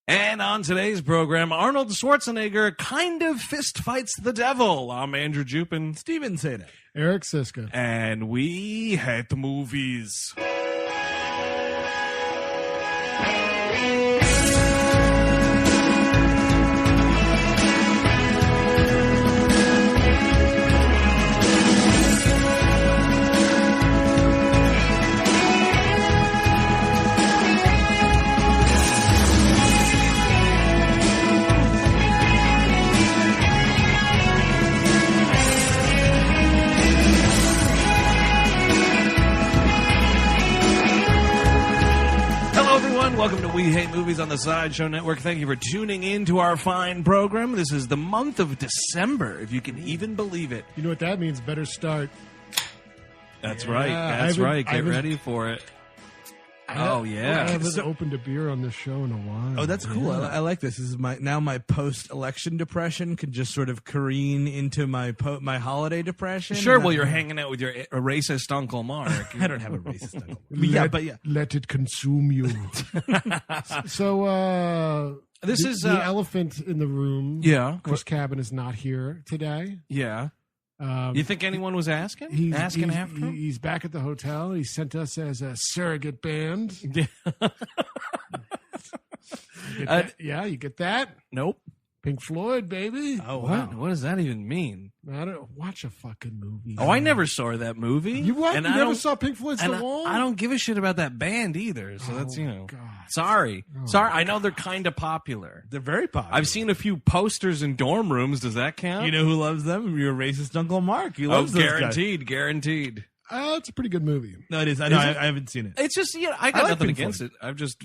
And on today's program, Arnold Schwarzenegger kind of fist fights the devil. I'm Andrew Jupin. Steven Seda. Eric Siska. And we hate movies. Welcome to We Hate Movies on the Sideshow Network. Thank you for tuning in to our fine program. This is the month of December, if you can even believe it. You know what that means? Better start. That's right. That's right. Get ready for it. Oh, yeah. I haven't opened a beer on this show in a while. Oh, that's cool. Yeah. I like this. This is my post-election depression can just sort of careen into my holiday depression. Sure, well, you're hanging out with your racist Uncle Mark. I don't have a racist uncle. Let it consume you. So, the elephant in the room. Yeah. Chris Cabin is not here today. Yeah. You think anyone was asking? He's after him? He's back at the hotel. He sent us as a surrogate band. You get that? Nope. Pink Floyd, baby. Oh, wow. What does that even mean? I don't watch a fucking movie. Oh, I never saw that movie. You what? And you never saw Pink Floyd's The Wall? I don't give a shit about that band either. So that's, God. Sorry. Sorry. I know they're kind of popular. They're very popular. I've seen a few posters in dorm rooms. Does that count? You know who loves them? Your racist Uncle Mark. He loves those guaranteed. guys. Guaranteed. It's a pretty good movie. No, it is. I know. I haven't seen it. It's just, I got like nothing Pink against Floyd. it. I've just,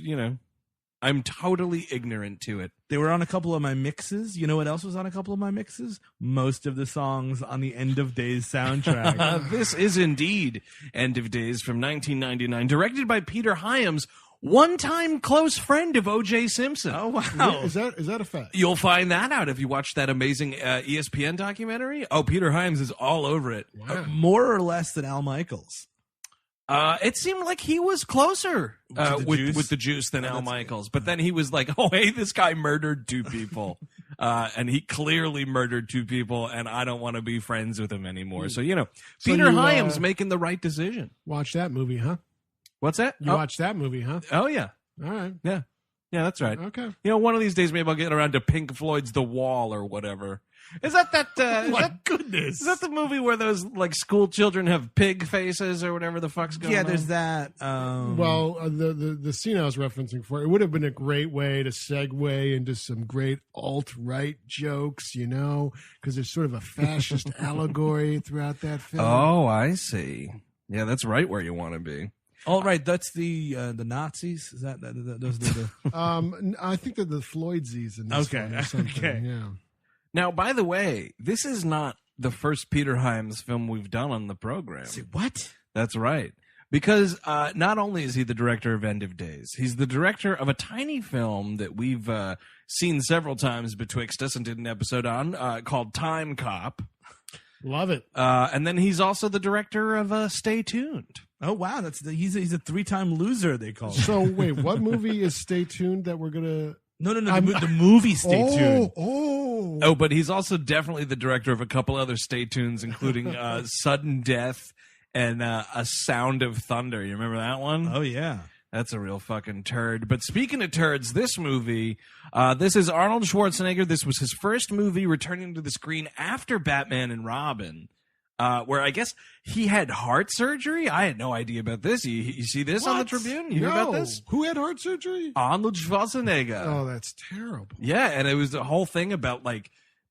I'm totally ignorant to it. They were on a couple of my mixes. You know what else was on a couple of my mixes? Most of the songs on the End of Days soundtrack. This is indeed End of Days from 1999, directed by Peter Hyams, one-time close friend of O.J. Simpson. Oh, wow. Is that a fact? You'll find that out if you watch that amazing ESPN documentary. Oh, Peter Hyams is all over it. Wow. More or less than Al Michaels. It seemed like he was closer with the juice than Al Michaels. But then he was like, oh, hey, this guy murdered two people. And he clearly murdered two people, and I don't want to be friends with him anymore. So, Peter Hyams making the right decision. Watch that movie, huh? What's that? You watched that movie, huh? Oh, yeah. All right. Yeah. Yeah, that's right. Okay. One of these days, maybe I'll get around to Pink Floyd's The Wall or whatever. Is that goodness. Is that the movie where those school children have pig faces or whatever the fuck's going on? Yeah, there's that. Well, the scene I was referencing it would have been a great way to segue into some great alt-right jokes, because there's sort of a fascist allegory throughout that film. Oh, I see. Yeah, that's right where you want to be. All right, that's the Nazis. Is that those are the? I think they're the Floydsies in this one or something. Okay. Yeah. Now, by the way, this is not the first Peter Hyams film we've done on the program. What? That's right. Because not only is he the director of End of Days, he's the director of a tiny film that we've seen several times betwixt us and did an episode on called Time Cop. Love it. And then he's also the director of Stay Tuned. Oh, wow. He's a 3-time loser, they call him. So, wait, what movie is Stay Tuned that we're going to... No, the movie Stay Tuned. Oh, but he's also definitely the director of a couple other Stay Tunes, including Sudden Death and A Sound of Thunder. You remember that one? Oh, yeah. That's a real fucking turd. But speaking of turds, this movie, this is Arnold Schwarzenegger. This was his first movie returning to the screen after Batman and Robin, where I guess he had heart surgery. I had no idea about this. You see this on the Tribune? You hear about this? Who had heart surgery? Arnold Schwarzenegger. Oh, that's terrible. Yeah, and it was the whole thing about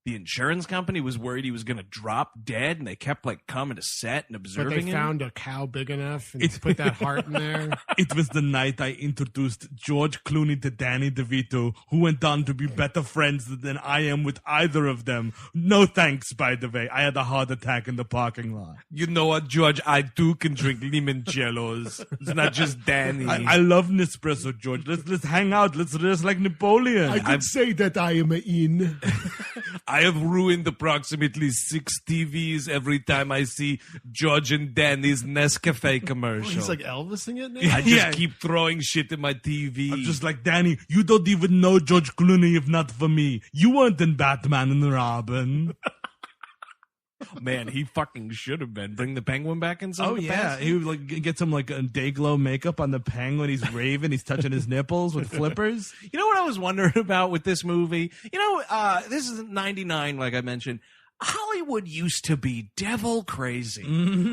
the insurance company was worried he was going to drop dead, and they kept coming to set and observing him. But they found a cow big enough and put that heart in there. It was the night I introduced George Clooney to Danny DeVito, who went on to be better friends than I am with either of them. No thanks, by the way. I had a heart attack in the parking lot. You know what, George? I too can drink limoncellos. It's not just Danny. I love Nespresso, George. Let's hang out. Let's dress like Napoleon. I could say that I am in. I have ruined approximately 6 TVs every time I see George and Danny's Nescafe commercial. He's like Elvising it now? I just keep throwing shit in my TV. I'm just like, Danny, you don't even know George Clooney if not for me. You weren't in Batman and Robin. Man, he fucking should have been. Bring the penguin back in some Oh, yeah. capacity? He would like get some like a day glow makeup on the penguin. He's raving. He's touching his nipples with flippers. You know what I was wondering about with this movie? You know, this is 99, like I mentioned. Hollywood used to be devil crazy.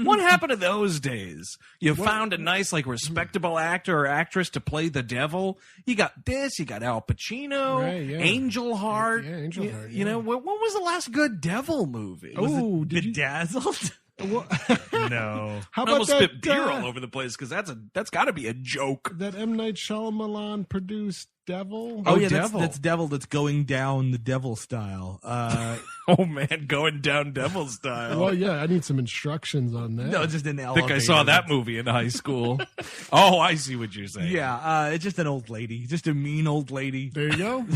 What happened to those days? You found a nice, like, respectable actor or actress to play the devil. You got this. You got Al Pacino, Right, yeah. Angel Heart. Yeah, Angel Heart, You know, when was the last good devil movie? Oh, Bedazzled? No. How I about almost that, spit beer all over the place because that's got to be a joke. that M. Night Shyamalan produced Devil? Oh, yeah, Devil. that's Devil that's going down the devil style. Oh man, going down devil style. Well, yeah, I need some instructions on that. No, just an I elevator. think I saw that movie in high school. Oh, I see what you're saying. Yeah, it's just an old lady. Just a mean old lady. There you go.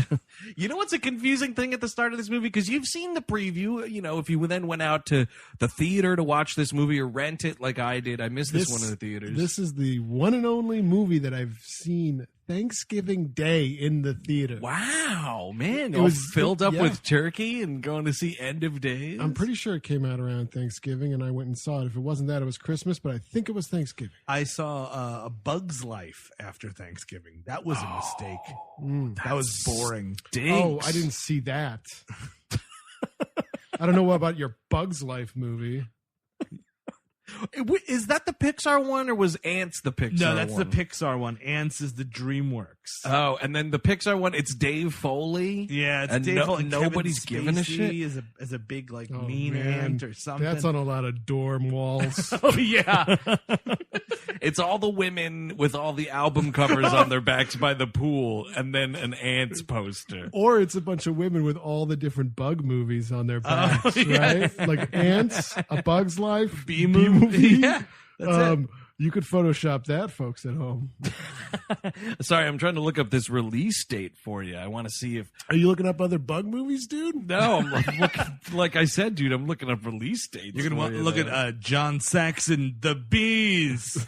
You know what's a confusing thing at the start of this movie? Because you've seen the preview. You know, if you then went out to the theater to watch this movie or rent it like I did, I missed this one in the theaters. This is the one and only movie that I've seen Thanksgiving Day in the theater. Wow, man. It All was- filled up yeah. with turkey and going to see End of Days. I'm pretty sure it came out around Thanksgiving, and I went and saw it. If it wasn't that, it was Christmas, but I think it was Thanksgiving. I saw A Bug's Life after Thanksgiving. That was a mistake. Mm. That was boring. Oh, I didn't see that. I don't know what about your Bug's Life movie. Is that the Pixar one or was Ants the Pixar one? No, that's the Pixar one. Ants is the DreamWorks. Oh, and then the Pixar one, it's Dave Foley. Yeah, it's and Dave Foley. nobody's Kevin giving a shit. Spacey Is a big like Oh, mean man. ant or something. That's on a lot of dorm walls. Oh yeah. It's all the women with all the album covers on their backs by the pool, and then an Ants poster. Or it's a bunch of women with all the different bug movies on their backs, yeah. right? Like Ants, A Bug's Life, B movie. Yeah. That's it. You could Photoshop that, folks at home. Sorry, I'm trying to look up this release date for you. I want to see if. Are you looking up other bug movies, dude? No, I'm looking, like I said, dude, I'm looking up release dates. You're gonna for want you, to look though. at John Saxon, The Bees.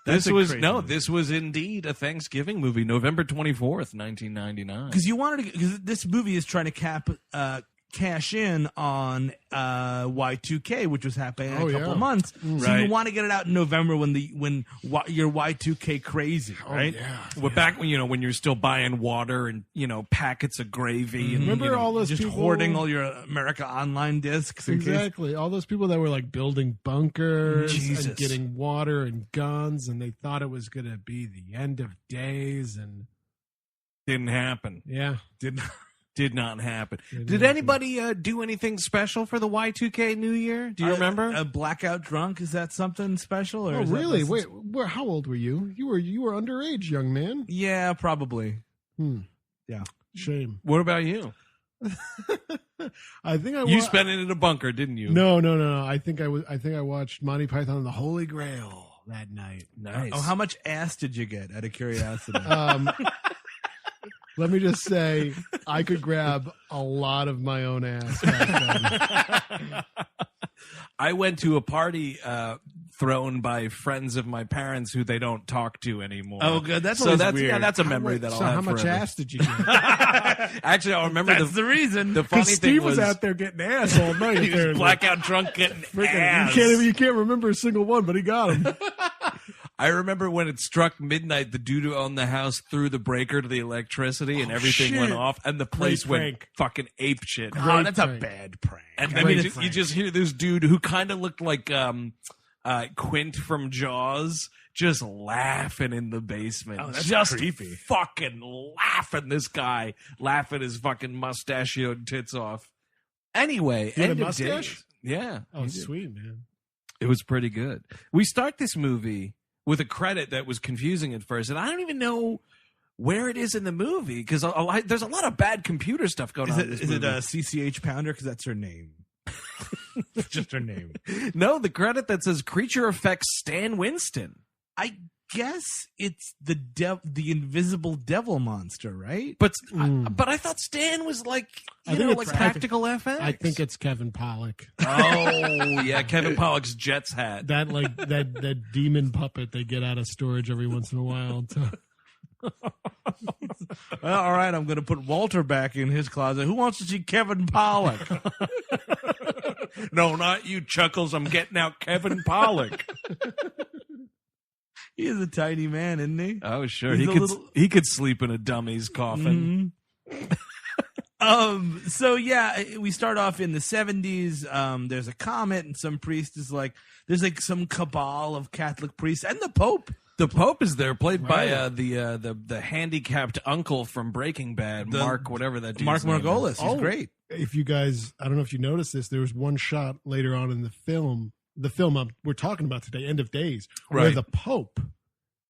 This a was crazy no, movie. this was indeed a Thanksgiving movie, November 24th, 1999. Because you wanted to, because this movie is trying to cash in on Y2K, which was happening in Oh, a couple yeah. of months. So Right. you want to get it out in November when you're Y2K crazy, right? Yeah. Well, back when when you're still buying water and packets of gravy and Remember all those Just people hoarding all your America Online discs. In case. Exactly. All those people that were like building bunkers Jesus. and getting water and guns, and they thought it was going to be the end of days. And didn't happen. yeah, Did not happen. Didn't Did happen. anybody do anything special for the Y2K New Year? Do you remember? Blackout Drunk? Is that something special? Or oh is that really? less- Wait, how old were you? You were underage, young man. Yeah, probably. Yeah. Shame. What about you? I think I You spent it in a bunker, didn't you? No. I think I watched Monty Python and the Holy Grail that night. Nice. Oh, how much ass did you get? Out of curiosity. Let me just say, I could grab a lot of my own ass back then. I went to a party thrown by friends of my parents who they don't talk to anymore. Oh, good. That's so always that's weird. yeah, that's a memory that I'll so have how much forever. ass did you get? Actually, I remember That's the reason. the funny Because thing Steve was out there getting ass all night. he was apparently. blackout drunk getting ass. You can't remember a single one, but he got him. I remember when it struck midnight, the dude who owned the house threw the breaker to the electricity and everything shit. went off, and the place went prank. fucking ape shit. Oh, that's a prank. bad prank. And then Great you just hear this dude who kind of looked like Quint from Jaws just laughing in the basement. Oh, that's just creepy. fucking laughing. This guy laughing his fucking mustachioed tits off. Anyway, He had a end of mustache? days. Yeah. Oh, he did. sweet, man. It was pretty good. We start this movie with a credit that was confusing at first, and I don't even know where it is in the movie because there's a lot of bad computer stuff going on. in this Is it movie. a CCH Pounder? Because that's her name. Just her name. No, the credit that says creature effects Stan Winston. I guess it's the invisible devil monster, right? But I thought Stan was like practical FX. I think it's Kevin Pollak. Oh yeah, Kevin Pollak's Jets hat. That demon puppet they get out of storage every once in a while. Well, all right, I'm going to put Walter back in his closet. Who wants to see Kevin Pollak? No, not you, Chuckles. I'm getting out Kevin Pollak. He is a tiny man, isn't he? Oh, sure. He could sleep in a dummy's coffin. Mm-hmm. So yeah, we start off in the 70s. There's a comet, and some priest is like, there's like some cabal of Catholic priests, and the Pope. The Pope is there, played by the handicapped uncle from Breaking Bad, Mark, whatever that dude's Mark name Margolis. is. He's great. If you guys, I don't know if you noticed this, there was one shot later on in the film we're talking about today, End of Days, where Right. the Pope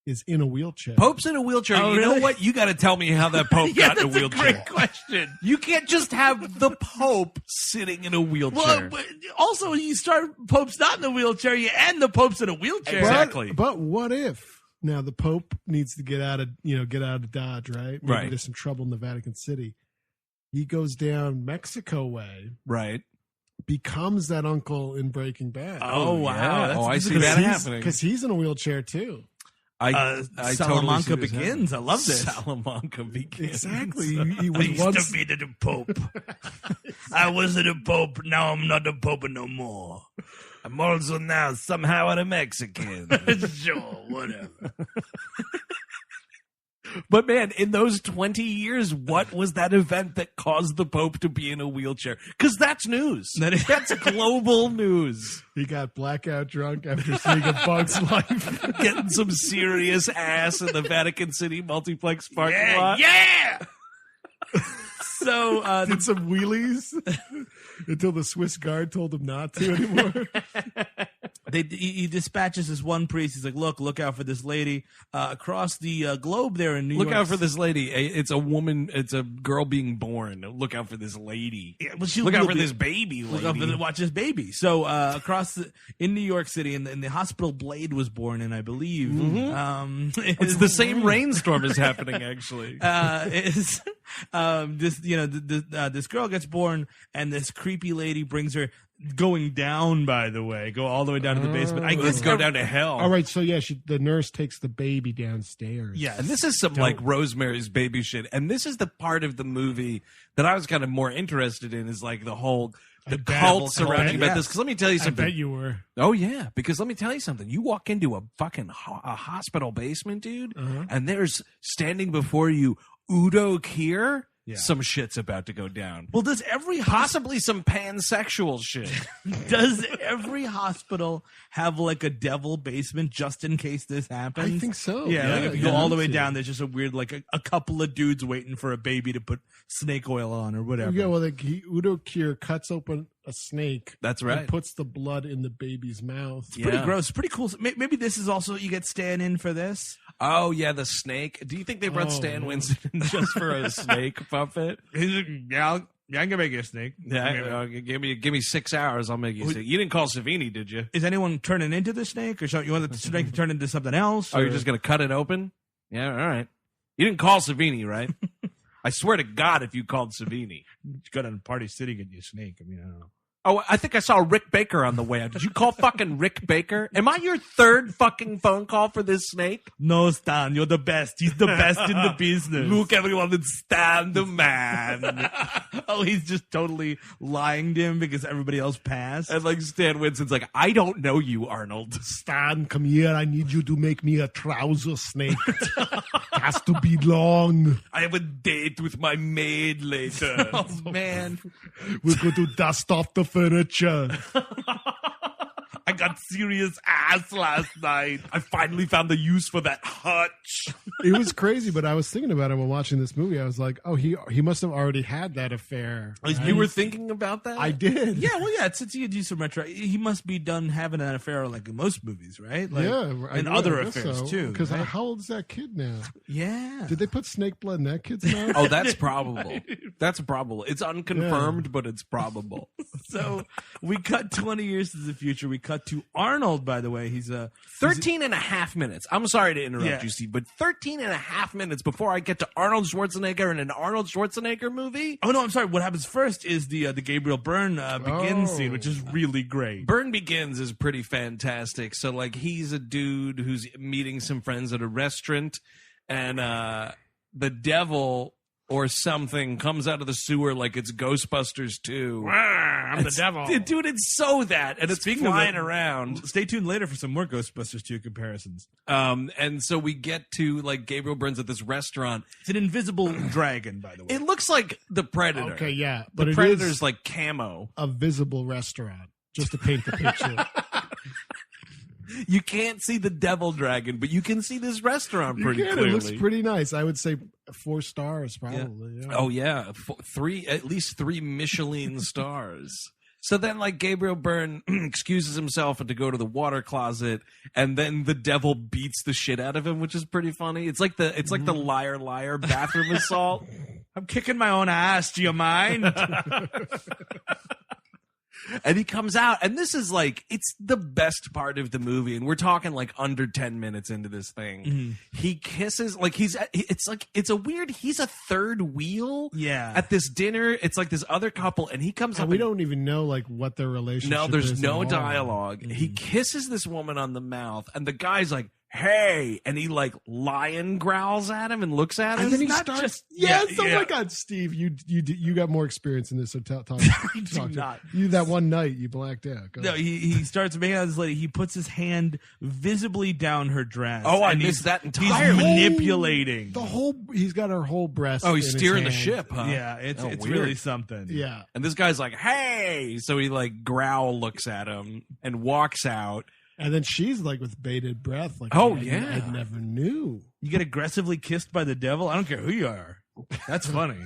is in a wheelchair. Pope's in a wheelchair. Oh, You know really? what? You got to tell me how that Pope got in a that's wheelchair. a great question. You can't just have the Pope sitting in a wheelchair. Well, but also you start Pope's not in a wheelchair, you end the Pope's in a wheelchair. Exactly. But what if now the Pope needs to get out of Dodge, right? Maybe Right. There's some trouble in the Vatican City. He goes down Mexico way, Right. becomes that uncle in Breaking Bad. Oh, wow. yeah. That's- I this is see a- that He's- happening. Because he's in a wheelchair too. I Salamanca totally see this Begins. happening. I love this. Salamanca Begins. Exactly. He was once, be the Pope. I was the Pope. Now I'm not the Pope no more. I'm also now somehow a Mexican. Sure, whatever. But man, in those 20 years, what was that event that caused the Pope to be in a wheelchair? Because that's news. That's global news. he got blackout drunk after seeing A Bug's Life. Getting some serious ass in the Vatican City multiplex parking lot. Yeah. So Did some wheelies until the Swiss guard told him not to anymore. he dispatches this one priest. He's like, look out for this lady across the globe there in New York. Look out for this lady. It's a woman. It's a girl being born. Look out for this lady. Yeah, Look out for this baby lady. Look out for watch this baby. So in New York City, in the hospital Blade was born in, I believe. It's the same rainstorm is happening, actually. This girl gets born, and this creepy lady brings her going down. By the way, go all the way down to the basement. I Let's guess go down to hell. All right, so yeah, the nurse takes the baby downstairs. Yes. And this is some like Rosemary's Baby shit. And this is the part of the movie that I was kind of more interested in, is like the whole cult surrounding about this. Because let me tell you I something. bet you were. Oh yeah, because let me tell you something. You walk into a fucking a hospital basement, dude, and there's standing before you Udo Kier. Yeah. Some shit's about to go down. Well, does Possibly some pansexual shit. does every hospital have like a devil basement just in case this happens? I think so. Yeah, like if you go yeah, all the way too. down, there's just a weird, like a couple of dudes waiting for a baby to put snake oil on or whatever. Yeah, well, Udo Kier cuts open a snake. That's right. And puts the blood in the baby's mouth. Pretty Yeah. gross. Pretty cool. Maybe this is also, you get Stan in for this. Oh yeah, the snake. Do you think they brought Stan Winston in just for a snake puppet? He's like, yeah, I can make you a snake. Yeah, give me 6 hours. I'll make you snake. You didn't call Savini, did you? Is anyone turning into the snake, or you want the snake to turn into something else? Oh, you're just gonna cut it open? Yeah, all right. You didn't call Savini, right? I swear to God, if you called Savini. go down to Party City, get you a snake. I mean, I don't know. Oh, I think I saw Rick Baker on the way out. Did you call fucking Rick Baker? Am I your third fucking phone call for this snake? No, Stan, you're the best. He's the best in the business. Look, everyone, it's Stan the man. Oh, he's just totally lying to him because everybody else passed. And like Stan Winston's like, I don't know you, Arnold. Stan, come here. I need you to make me a trouser snake. It has to be long. I have a date with my maid later. Oh, man. We're going to dust off the furniture. I got serious ass last night. I finally found the use for that hutch. It was crazy, but I was thinking about it when watching this movie. I was like, oh, he must have already had that affair. You were thinking about that? I did. Yeah, well, yeah, since you do some retro, he must be done having an affair like in most movies, right? Like, and other affairs, too. Because right? how old is that kid now? Yeah. Did they put snake blood in that kid's mouth? Oh, that's probable. That's probable. It's unconfirmed, but it's probable. So we cut 20 years to the future. We cut cut to Arnold, by the way. He's 13 and a half minutes. I'm sorry to interrupt Yeah. you, Steve, but 13 and a half minutes before I get to Arnold Schwarzenegger in an Arnold Schwarzenegger movie? Oh, no, I'm sorry. What happens first is the Gabriel Byrne begin scene, which is really great. Burn Begins is pretty fantastic. So, like, he's a dude who's meeting some friends at a restaurant, and the devil or something comes out of the sewer like it's Ghostbusters 2. I'm the devil. Dude, it's so that, and it's flying around. Stay tuned later for some more Ghostbusters 2 comparisons. And so we get to, like, Gabriel Byrne's at this restaurant. It's an invisible dragon, by the way. It looks like the Predator. Okay, yeah. But The it Predator's is like camo. a visible restaurant, just to paint the picture. You can't see the devil dragon, but you can see this restaurant You pretty can. clearly. It looks pretty nice. I would say 4 stars, probably. Yeah. Oh yeah, at least 3 Michelin stars. So then, like, Gabriel Byrne excuses himself to go to the water closet, and then the devil beats the shit out of him, which is pretty funny. It's like the liar liar bathroom assault. I'm kicking my own ass. Do you mind? And he comes out, and this is like, it's the best part of the movie, and we're talking like under 10 minutes into this thing. Mm-hmm. He kisses, like, he's a third wheel Yeah. at this dinner. It's like this other couple, and he comes And up. we and- don't even know like what their relationship No, is. there's at no all. dialogue. He kisses this woman on the mouth, and the guy's like, "Hey," and he like lion growls at him and looks at him. And then he not starts. just- Yes. yeah, Oh yeah. my God, Steve, you got more experience in this. So talk. do not. You that one night you blacked out. Go No, ahead. he starts making out with this lady. He puts his hand visibly down her dress. Oh, I and missed that He's entirely. manipulating. He's got her whole breast. Oh, he's in his steering the hand. ship, huh? Yeah, it's weird. really something. Yeah. And this guy's like, "Hey!" So he like looks at him and walks out. And then she's like with bated breath, like, Oh, I yeah. never knew. You get aggressively kissed by the devil? I don't care who you are. That's funny.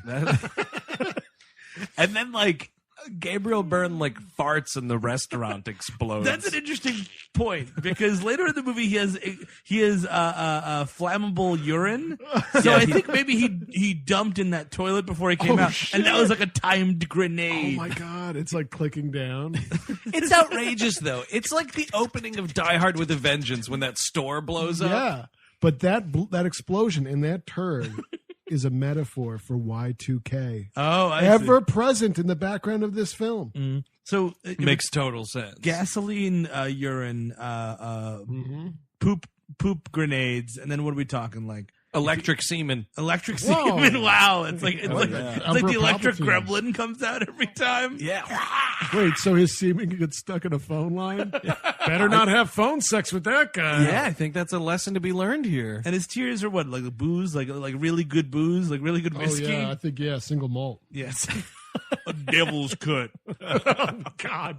And then like Gabriel Byrne like farts and the restaurant explodes. That's an interesting point because later in the movie he has flammable urine. So I think maybe he dumped in that toilet before he came Oh, out, shit. and that was like a timed Oh grenade. my God. It's like clicking down. It's outrageous though. It's like the opening of Die Hard with a Vengeance when that store blows up. Yeah. But that explosion in that turd is a metaphor for Y2K. Oh, I Ever present in the background of this film. see. So Makes total sense. gasoline, urine, poop grenades, and then what are we talking like? Electric semen. Electric Whoa. semen. Wow, it's like yeah. it's like the Emperor electric Palpatine. gremlin comes out every time. Yeah. Wait, so his semen gets stuck in a phone line? Better not have phone sex with that guy. Yeah, I think that's a lesson to be learned here. And his tears are what, like booze, like really good booze, like really good Oh, whiskey. yeah. I think, single malt. Yes. A devil's cut. God.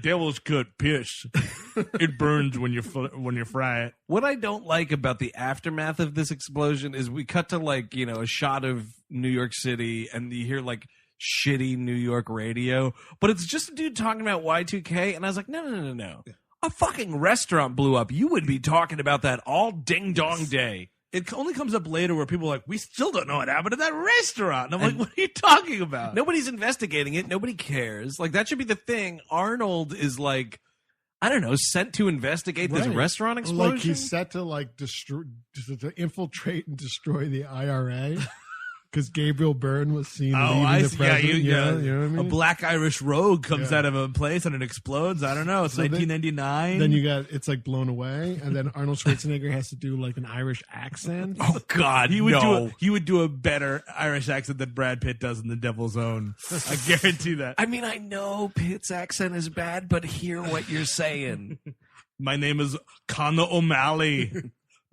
Devil's cut piss. It burns when you fry it. What I don't like about the aftermath of this explosion is we cut to like, a shot of New York City and you hear like shitty New York radio, but it's just a dude talking about Y2K. And I was like, no. A fucking restaurant blew up. You would be talking about that all ding dong day. It only comes up later where people are like, we still don't know what happened to that restaurant. And I'm like, what are you talking about? Nobody's investigating it. Nobody cares. Like, that should be the thing. Arnold is like, I don't know, sent to investigate this Right. restaurant explosion. Like he's set to like destroy, to infiltrate and destroy the IRA because Gabriel Byrne was seen leaving I the see. Yeah, president. You know what I mean? A black Irish rogue comes Yeah. out of a place and it explodes. I don't know. It's So then- 1999. Then you got it's like blown away, and then Arnold Schwarzenegger has to do like an Irish accent. Oh, God, he would do a better Irish accent than Brad Pitt does in The Devil's Own. I guarantee that. I mean, I know Pitt's accent is bad, but hear what you're saying. My name is Conor O'Malley.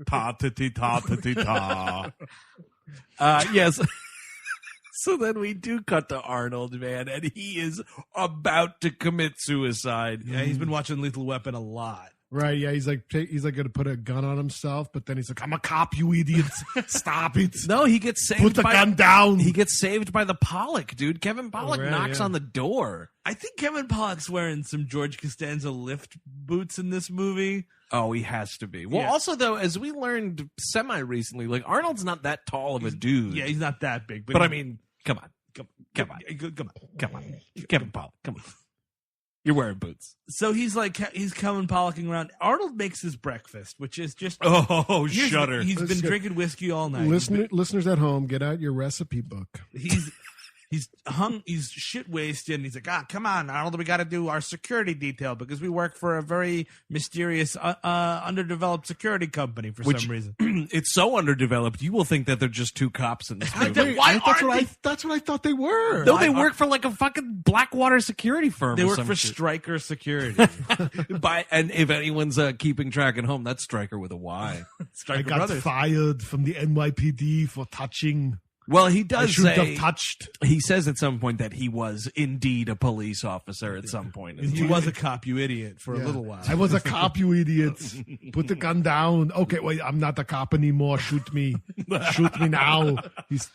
Ta-ta-ti-ta-ta-ti-ta. Yes. So then we do cut to Arnold, man, and he is about to commit suicide. Yeah, he's been watching Lethal Weapon a lot. Right? Yeah, he's like gonna put a gun on himself, but then he's like, "I'm a cop, you idiots! Stop it! No, he gets saved Put the by gun down!" He gets saved by the Pollak, dude. Kevin Pollak right, knocks yeah. on the door. I think Kevin Pollak's wearing some George Costanza lift boots in this movie. Oh, he has to be. Well, Yeah. also though, as we learned semi-recently, like Arnold's not that tall of a dude. Yeah, he's not that big. but I mean, come on, come on, come on. Kevin Pollak, come on. You're wearing boots. So he's coming pollacking around. Arnold makes his breakfast, which is just shudder. He's been drinking whiskey all night. Listeners at home, get out your recipe book. He's shit wasted, and he's like, come on, Arnold, we got to do our security detail because we work for a very mysterious, underdeveloped security company for some reason. It's so underdeveloped, you will think that they're just two cops in this movie. That's what I thought they were. No, they work for like a fucking Blackwater security firm. They or work some for shit. Stryker Security. And if anyone's keeping track at home, that's Stryker with a Y. I got fired from the NYPD for touching. Well, he I does should say, have touched. he says at some point that he was indeed a police officer at some point. He was a cop, you idiot, for a little while. I was a cop, you idiots. Put the gun down. Okay, wait, I'm not a cop anymore. Shoot me. Shoot me now. He's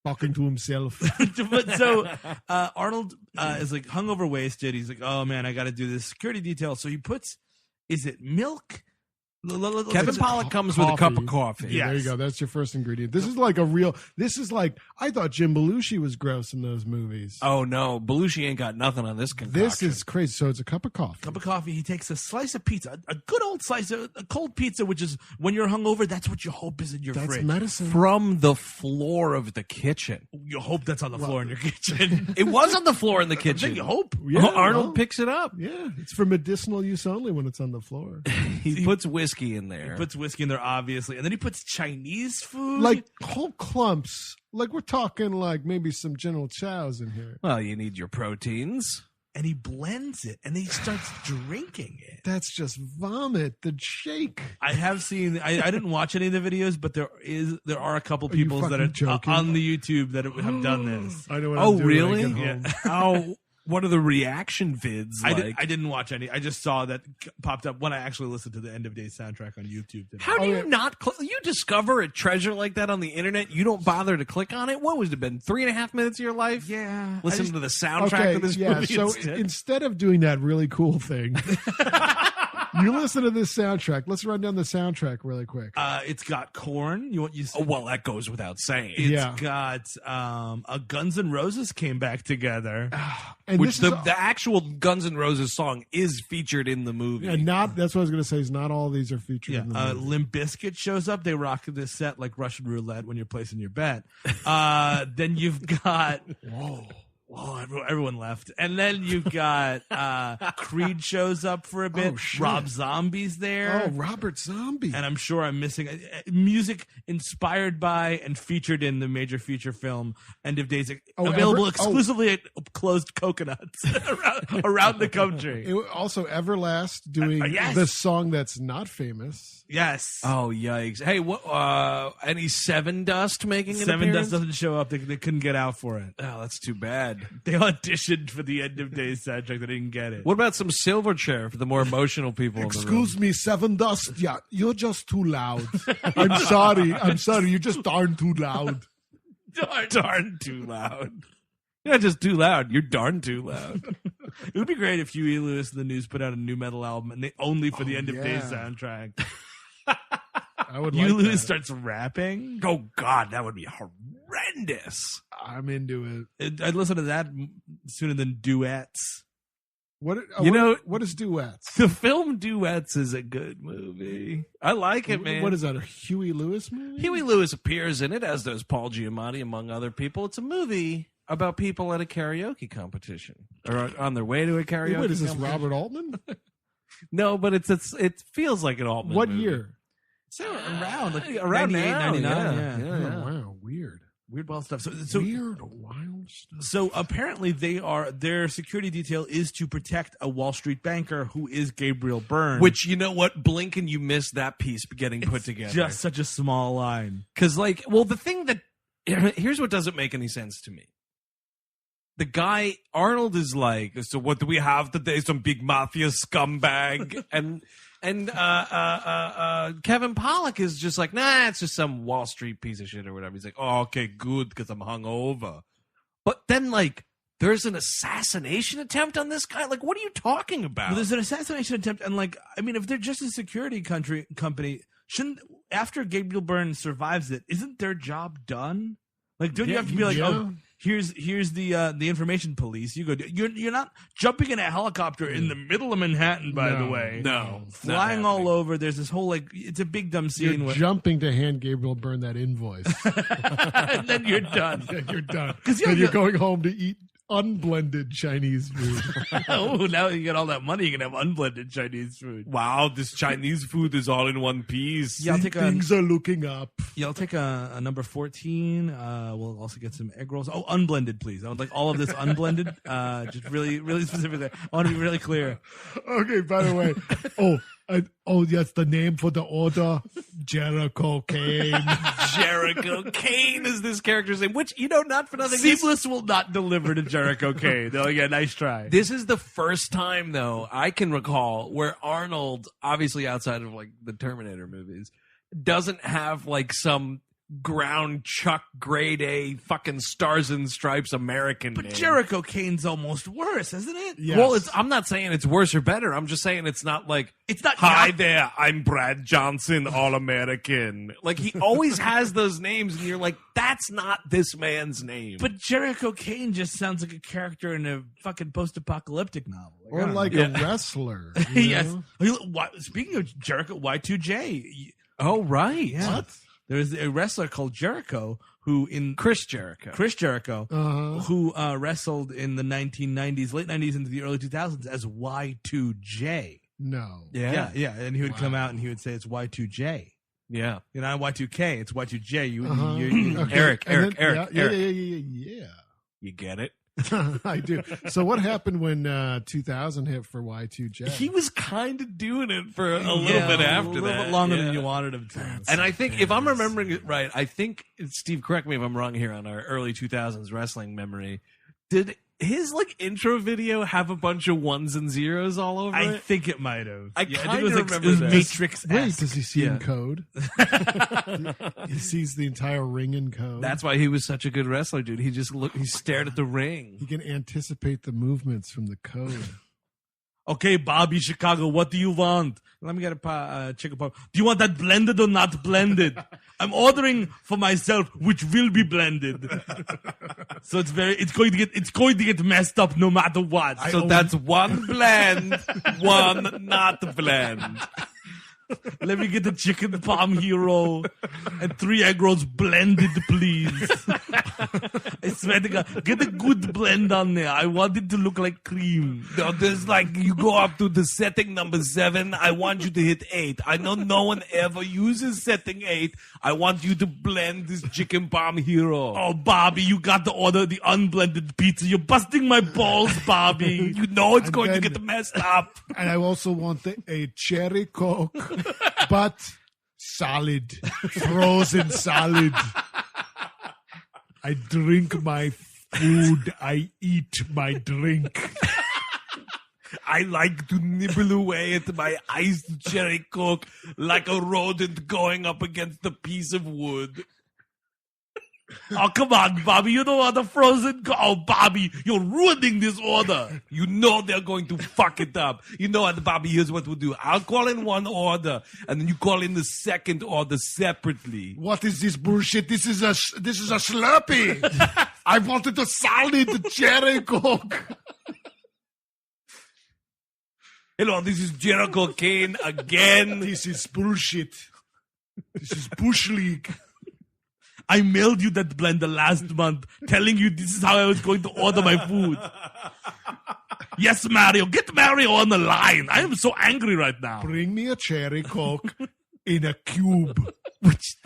talking to himself. But so Arnold is like hungover, wasted. He's like, oh man, I got to do this security detail. So he puts, is it milk? Kevin Pollak comes with a cup of coffee. Yeah, there you go. That's your first ingredient. This is like I thought Jim Belushi was gross in those movies. Oh no, Belushi ain't got nothing on this concoction. This is crazy. So it's a cup of coffee. Cup of coffee. He takes a slice of pizza, a good old slice of a cold pizza, which is when you're hungover, that's what you hope is in your That's fridge. medicine. from the floor of the kitchen. You hope that's on the floor in your kitchen. It was on the floor in the kitchen. You hope. Yeah, Arnold well, picks it up. Yeah, it's for medicinal use only when it's on the floor. He puts whiskey in there. He puts whiskey in there, obviously, and then he puts Chinese food, Like whole clumps. Like we're talking like maybe some General Chow's in here. Well, you need your proteins. and he blends it, and then he starts drinking it. That's just vomit. The shake. I have seen. I didn't watch any of the videos, but there are a couple you people that fucking are joking? on the YouTube that have done this. I know what Oh, I'm doing really? when I get home. How? What are the reaction vids like? I didn't watch any. I just saw that popped up when I actually listened to the End of Days soundtrack on YouTube today. How do you not? You discover a treasure like that on the internet. You don't bother to click on it. What was it been? 3.5 minutes of your life? Yeah. Listen to the soundtrack of this movie. So instead? instead of doing that really cool thing, you listen to this soundtrack. Let's run down the soundtrack really quick. It's got Korn. Oh, well, that goes without saying. It's got a Guns N' Roses came back together. And Which this the actual Guns N' Roses song is featured in the movie. and that's what I was going to say. Is not all these are featured in the movie. Limp Bizkit shows up. They rock this set like Russian roulette when you're placing your bet. Then you've got Whoa, everyone left. And then you've got Creed shows up for a bit. Oh, shit. Rob Zombie's there. Oh, Robert Zombie. And I'm sure I'm missing music inspired by and featured in the major feature film End of Days, available exclusively at closed coconuts around the country. Also, Everlast doing yes. the song that's not famous. Yes. Oh, yikes. Hey, what? Any Seven Dust making an Seven appearance? Dust doesn't show up. They couldn't get out for it. Oh, that's too bad. They auditioned for the End of Days soundtrack. They didn't get it. What about some Silverchair for the more emotional people in the room? Excuse me, Seven Dust. Yeah, you're just too loud. I'm sorry. You're just darn too loud. Darn too loud. You're not just too loud. You're darn too loud. It would be great if Huey Lewis and the News put out a new metal album and only for the End of Days soundtrack. I would Huey like Lewis that. starts rapping. Oh, God, that would be horrendous. I'm into it. I'd listen to that sooner than duets. What is duets? The film Duets is a good movie. I like it, man. What is that? A Huey Lewis movie? Huey Lewis appears in it, as does Paul Giamatti, among other people. It's a movie about people at a karaoke competition or on their way to a karaoke. Wait, is this competition. Robert Altman? No, but it feels like an Altman. What movie. year? So around around 98, now, 99. yeah. Yeah. Oh, wow, weird. Weird wild stuff. So Weird, wild stuff. So apparently their security detail is to protect a Wall Street banker who is Gabriel Byrne. Which, you know what? Blink and you miss that piece getting put together. Just such a small line. Because, the thing that... Here's what doesn't make any sense to me. The guy, Arnold, is like, so what do we have today? Some big mafia scumbag. and Kevin Pollak is just like, nah, it's just some Wall Street piece of shit or whatever. He's like, oh, okay, good, because I'm hungover. But then, there's an assassination attempt on this guy? What are you talking about? Well, there's an assassination attempt, and if they're just a security company, shouldn't, after Gabriel Byrne survives it, isn't their job done? Don't you have to be like, yeah. oh, here's the information police. You go. You're not jumping in a helicopter in the middle of Manhattan, by the way. No, flying all over. There's this whole it's a big dumb scene. You're jumping to hand Gabriel Byrne that invoice. And then you're done. Yeah, you're done. Because you're going home to eat unblended Chinese food. Oh, now you get all that money, you can have unblended Chinese food. Wow, this Chinese food is all in one piece. Yeah, I'll take Things are looking up. I'll take a number 14. We'll also get some egg rolls. Oh, unblended, please. I would like all of this unblended. Just really, really specifically. I want to be really clear. Okay, by the way. That's the name for the order. Jericho Kane. Jericho Kane is this character's name, which, not for nothing. Seamless will not deliver to Jericho Kane. Oh, yeah, nice try. This is the first time, though, I can recall where Arnold, obviously outside of like the Terminator movies, doesn't have like some ground chuck grade A fucking stars and stripes American But name. Jericho Kane's almost worse, isn't it? Yes. Well, I'm not saying it's worse or better. I'm just saying it's not like, It's not. hi there, I'm Brad Johnson, All-American. Like, he always has those names, and you're like, that's not this man's name. But Jericho Kane just sounds like a character in a fucking post-apocalyptic novel. Or like a wrestler. Yes. know? Speaking of Jericho, Y2J. oh, right. Yeah. What? There's a wrestler called Jericho who Chris Jericho. who wrestled in the 1990s, late 90s into the early 2000s as Y2J. No. Yeah. Yeah. And he would come out and he would say it's Y2J. Yeah. You know, Y2K, it's Y2J. You Okay. Eric, And Eric. Yeah. You get it? I do. So what happened when 2000 hit for Y2J? He was kind of doing it for a little bit after that. A little bit longer yeah. than you wanted him to. And I think, if I'm remembering it right, I think, Steve, correct me if I'm wrong here on our early 2000s wrestling memory, did his intro video have a bunch of ones and zeros all over I it? think it might have. I think kinda it was remember it was that. Matrix. Wait, does he see in Yeah. code? He sees the entire ring in code. That's why he was such a good wrestler, dude. He just he stared at the ring. He can anticipate the movements from the code. Okay, Bobby, Chicago, what do you want? Let me get a chicken pop. Do you want that blended or not blended? I'm ordering for myself, which will be blended. So it's going to get messed up no matter what. So that's one blend, one not blend. Let me get the chicken palm hero and 3 egg rolls blended, please. I swear to God, get a good blend on there. I want it to look like cream. No, there's you go up to the setting number 7. I want you to hit 8. I know no one ever uses setting 8. I want you to blend this chicken palm hero. Oh, Bobby, you got to order the unblended pizza. You're busting my balls, Bobby. You know it's going to then- get messed up. And I also want a cherry Coke, but solid, frozen solid. I drink my food. I eat my drink. I like to nibble away at my iced cherry Coke like a rodent going up against a piece of wood. Oh, come on, Bobby. You don't want the frozen. Oh, Bobby, you're ruining this order. You know they're going to fuck it up. You know what, Bobby, here's what we'll do. I'll call in one order, and then you call in the second order separately. What is this bullshit? This is a Slurpee. I wanted a solid cherry Coke. Hello, this is Jericho Kane again. This is bullshit. This is Bush League. I mailed you that blender last month telling you this is how I was going to order my food. Yes, Mario. Get Mario on the line. I am so angry right now. Bring me a cherry Coke in a cube.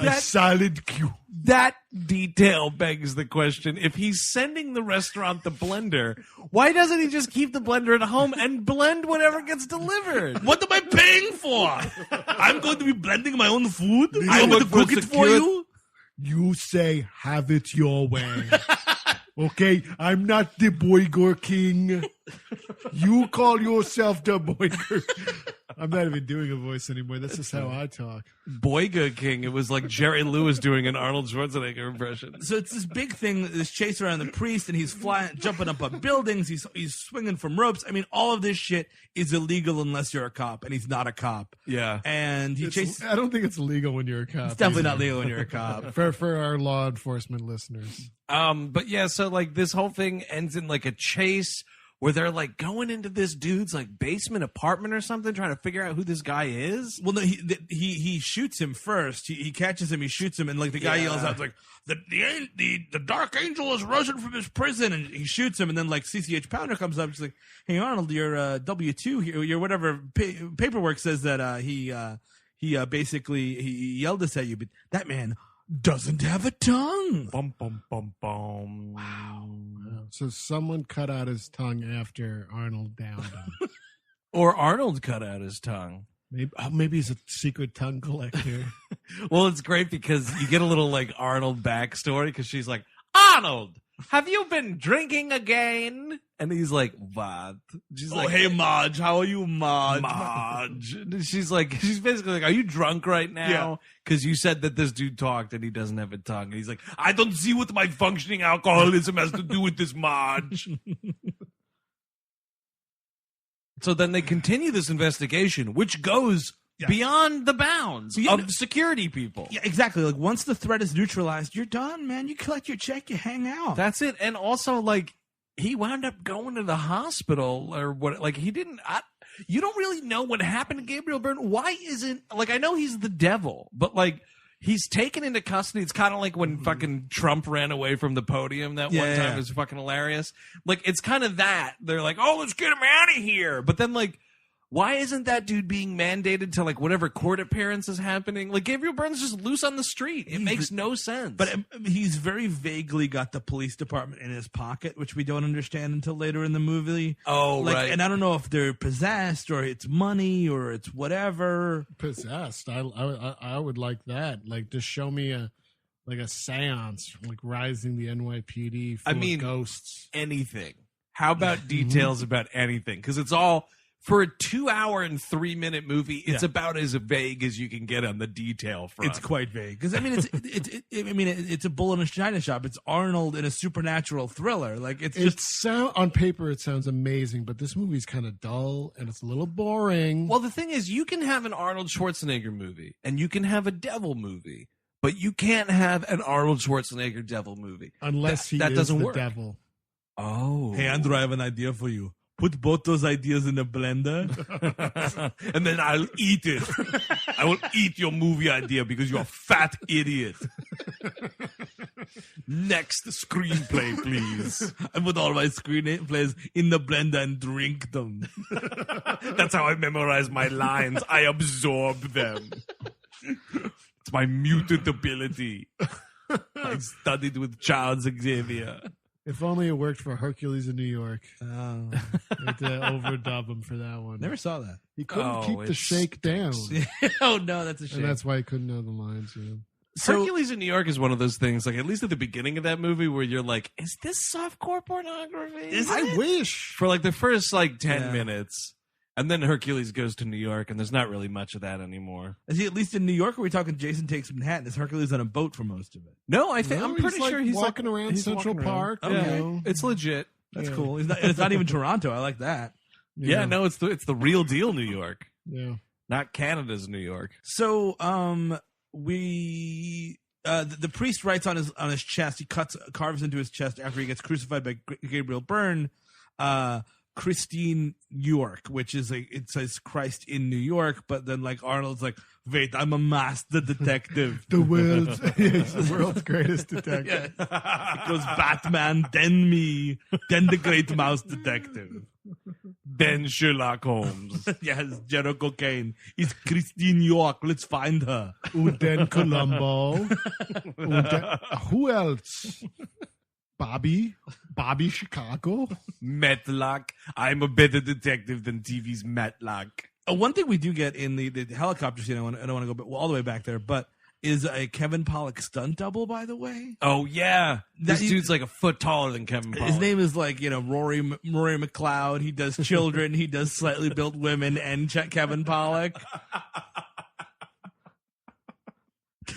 A solid cube. That detail begs the question, if he's sending the restaurant the blender, why doesn't he just keep the blender at home and blend whatever gets delivered? What am I paying for? I'm going to be blending my own food? I'm look going to for cook it for you? You say, have it your way. Okay? I'm not the Boiger King. You call yourself the Boiger. I'm not even doing a voice anymore. That's just how I talk. Boyga King. It was like Jerry Lewis doing an Arnold Schwarzenegger impression. So it's this big thing, this chase around the priest, and he's flying, jumping up on buildings. He's swinging from ropes. I mean, all of this shit is illegal unless you're a cop, and he's not a cop. Yeah, and he chases. I don't think it's illegal when you're a cop. It's definitely not legal when you're a cop. For our law enforcement listeners. but yeah, so like this whole thing ends in like a chase where they're like going into this dude's like basement apartment or something, trying to figure out who this guy is. Well, no, he shoots him first. He catches him. He shoots him, and like the guy yells out like the dark angel has risen from his prison, and he shoots him. And then like CCH Pounder comes up, she's like, "Hey Arnold, your W-2 here, your whatever paperwork says that he basically he yelled this at you, but that man doesn't have a tongue." Bum bum bum bum. Wow. So someone cut out his tongue after Arnold downed him. Or Arnold cut out his tongue. Maybe he's a secret tongue collector. Well, it's great because you get a little like Arnold backstory because she's like, Arnold, have you been drinking again? And he's like, what? She's like, hey Marge, how are you, Marge? Marge. She's basically like, are you drunk right now? Because you said that this dude talked and he doesn't have a tongue. And he's like, I don't see what my functioning alcoholism has to do with this, Marge. So then they continue this investigation, which goes beyond the bounds of security people. Yeah, exactly. Like once the threat is neutralized, you're done, man. You collect your check, you hang out. That's it. And also, like, he wound up going to the hospital or what? Like, he didn't. You don't really know what happened to Gabriel Byrne. Why isn't, like, I know he's the devil, but like, he's taken into custody. It's kind of like when fucking Trump ran away from the podium that one time. It was fucking hilarious. Like, it's kind of that. They're like, oh, let's get him out of here. But then, like, why isn't that dude being mandated to, like, whatever court appearance is happening? Like, Gabriel Byrne's just loose on the street. It makes no sense. But he's very vaguely got the police department in his pocket, which we don't understand until later in the movie. Oh, like, right. And I don't know if they're possessed or it's money or it's whatever. Possessed. I would like that. Like, just show me a seance, like Rising the NYPD full of ghosts. Anything. How about details about anything? Because it's all... For a 2-hour and 3-minute movie, it's about as vague as you can get on the detail front. It's quite vague because I mean, it's a bull in a china shop. It's Arnold in a supernatural thriller. Like on paper, it sounds amazing, but this movie's kind of dull and it's a little boring. Well, the thing is, you can have an Arnold Schwarzenegger movie and you can have a devil movie, but you can't have an Arnold Schwarzenegger devil movie unless that doesn't the work. Devil. Oh, hey Andrew, I have an idea for you. Put both those ideas in a blender, and then I'll eat it. I will eat your movie idea because you're a fat idiot. Next screenplay, please. I put all my screenplays in the blender and drink them. That's how I memorize my lines. I absorb them. It's my mutant ability. I studied with Charles Xavier. If only it worked for Hercules in New York. Oh. We had to overdub him for that one. Never saw that. He couldn't keep the shake down. Oh, no, that's a shame. And that's why he couldn't know the lines. Yeah. So, Hercules in New York is one of those things, like, at least at the beginning of that movie, where you're like, is this softcore pornography? I wish. For, like, the first, like, 10 minutes. And then Hercules goes to New York, and there's not really much of that anymore. Is he at least in New York, or are we talking Jason Takes Manhattan? Is Hercules on a boat for most of it? No, I'm pretty sure he's walking around Central Park. Okay. It's legit. That's cool. It's not even Toronto. I like that. Yeah, no, it's the real deal New York. Yeah. Not Canada's New York. So, the priest writes on his chest. He carves into his chest after he gets crucified by Gabriel Byrne. Christine York, which is it says Christ in New York, but then like Arnold's like, wait, I'm a master detective. the world's greatest detective. It goes Batman, then me, then the great mouse detective. Then Sherlock Holmes. Yes, Jericho Kane. It's Christine York. Let's find her. And then Columbo. Who else? Bobby Chicago. Matlock. I'm a better detective than TV's Matlock. One thing we do get in the helicopter scene, I don't want to go all the way back there, but is a Kevin Pollak stunt double, by the way. Oh yeah, this dude's like a foot taller than Kevin Pollak. His name is like, Rory McLeod. He does children. He does slightly built women and Kevin Pollak.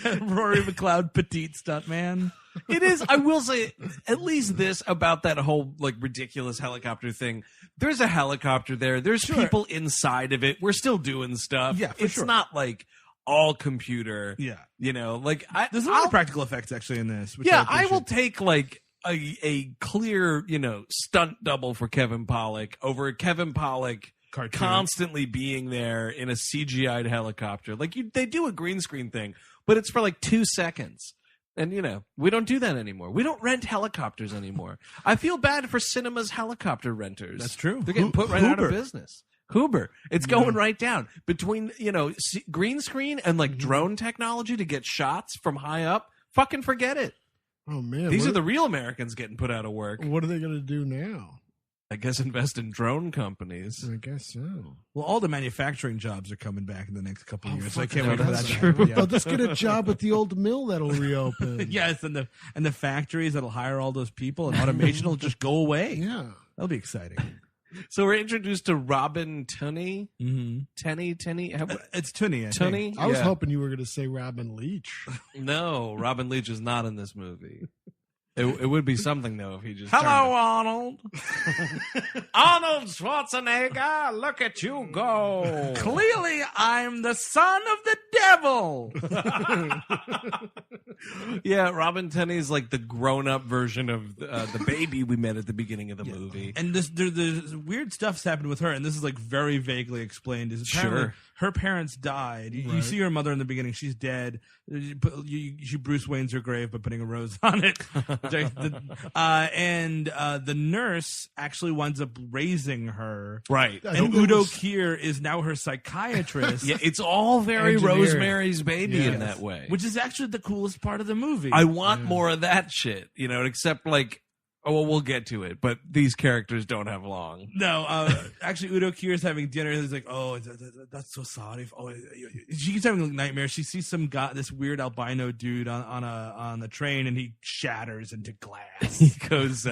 Rory McLeod, petite stuntman. It is. I will say at least this about that whole like ridiculous helicopter thing. There's a helicopter there. There's people inside of it. We're still doing stuff. Yeah, it's not like all computer. Yeah, like there's a lot of practical effects actually in this. Which Yeah, I will take like a clear stunt double for Kevin Pollak over Kevin Pollak cartoon. Constantly being there in a CGI'd helicopter. Like they do a green screen thing, but it's for like 2 seconds. And, we don't do that anymore. We don't rent helicopters anymore. I feel bad for cinema's helicopter renters. That's true. They're getting put right out of business. Huber. It's going right down. Between, green screen and like drone technology to get shots from high up, fucking forget it. Oh, man. These are the real Americans getting put out of work. What are they going to do now? I guess invest in drone companies. I guess so. Well, all the manufacturing jobs are coming back in the next couple of years. So I can't fucking wait for hell, that. that's to happen. true. I'll just get a job at the old mill that'll reopen. Yes, and the factories that'll hire all those people, and automation will just go away. Yeah. That'll be exciting. So we're introduced to Robin Tunney. Mm-hmm. Tunney? It's Tunney. Tunney? I was hoping you were going to say Robin Leach. No, Robin Leach is not in this movie. It would be something, though, if he just Hello, Arnold. Arnold Schwarzenegger, look at you go. Clearly, I'm the son of the devil. Yeah, Robin Tunney's like the grown-up version of the baby we met at the beginning of the movie. And there's weird stuff's happened with her, and this is like very vaguely explained. Is apparently her parents died. You see her mother in the beginning; she's dead. She Bruce Wayne's her grave by putting a rose on it. And the nurse actually winds up raising her. Right. And Udo Kier is now her psychiatrist. Yeah, it's all very Rosemary's Baby in that way. Which is actually the coolest part of the movie. I want more of that shit, except like, we'll get to it, but these characters don't have long. No, actually, Udo Kier is having dinner. He's like, "Oh, that's so sorry." Oh, she's having nightmares. She sees some guy, this weird albino dude on the train, and he shatters into glass. He goes,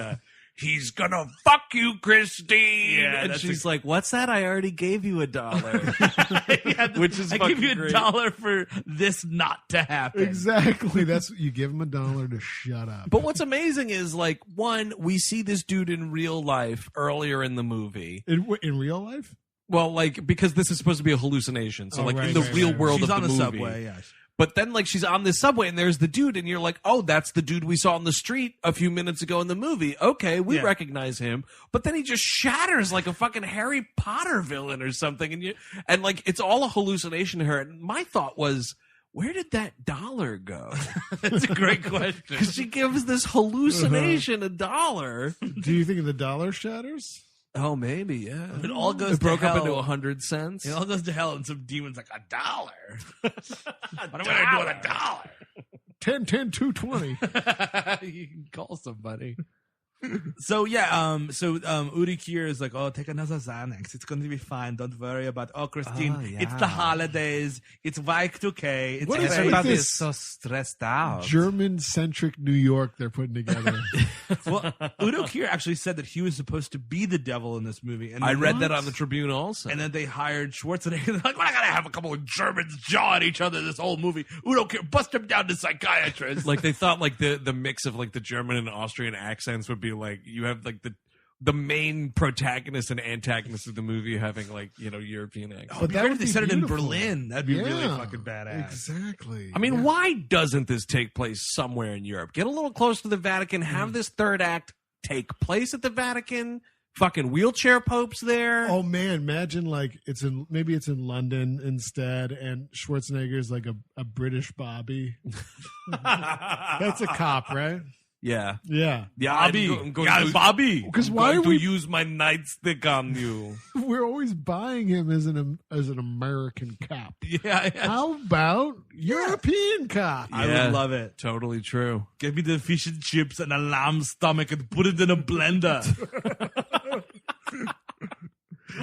"He's gonna fuck you, Christine." Yeah, and she's like, "What's that? I already gave you $1." Which is I fucking give you great. $1 for this not to happen. Exactly. That's you give him $1 to shut up. But what's amazing is, like, one, we see this dude in real life earlier in the movie. In real life? Well, like, because this is supposed to be a hallucination. So, in the real world She's of on the the movie. subway, yes. But then, like, she's on this subway, and there's the dude, and you're like, oh, that's the dude we saw on the street a few minutes ago in the movie. Okay, we recognize him. But then he just shatters like a fucking Harry Potter villain or something, and like, it's all a hallucination to her. And my thought was, where did that dollar go? That's a great question. Because she gives this hallucination $1. Do you think the dollar shatters? Oh, maybe, yeah. It all goes It broke to up hell. into 100 cents. It all goes to hell, and some demon's like, $1. What am I going to do with $1? 10, 10, 220. You can call somebody. So Udo Kier is like, oh, take another Xanax. It's going to be fine. Don't worry about. Oh, Christine, it's the holidays. It's Y2K. It's What is Everybody with is this so stressed out. German-centric New York they're putting together? Well, Udo Kier actually said that he was supposed to be the devil in this movie. And I read that on the Tribune also. And then they hired Schwarzenegger. They're like, we're not going to have a couple of Germans jaw at each other this whole movie. Udo Kier, bust him down to psychiatrist. Like, they thought like the mix of like the German and Austrian accents would be like, you have like the main protagonist and antagonist of the movie having like, European accents. But that would they be said it in beautiful. Berlin. That'd be really Yeah, fucking badass. Exactly. I mean, why doesn't this take place somewhere in Europe? Get a little close to the Vatican, have this third act take place at the Vatican. Fucking wheelchair popes there. Oh man, imagine like maybe it's in London instead, and Schwarzenegger's like a British Bobby. That's a cop, right? Yeah. Yeah. Yeah, Bobby. I'm going Yeah, to, Bobby. Because I'm why going are to we? use my nightstick on you. We're always buying him as an American cop. Yeah. How about European cop? I Yeah. would love it. Totally true. Give me the fish and chips and a lamb stomach and put it in a blender.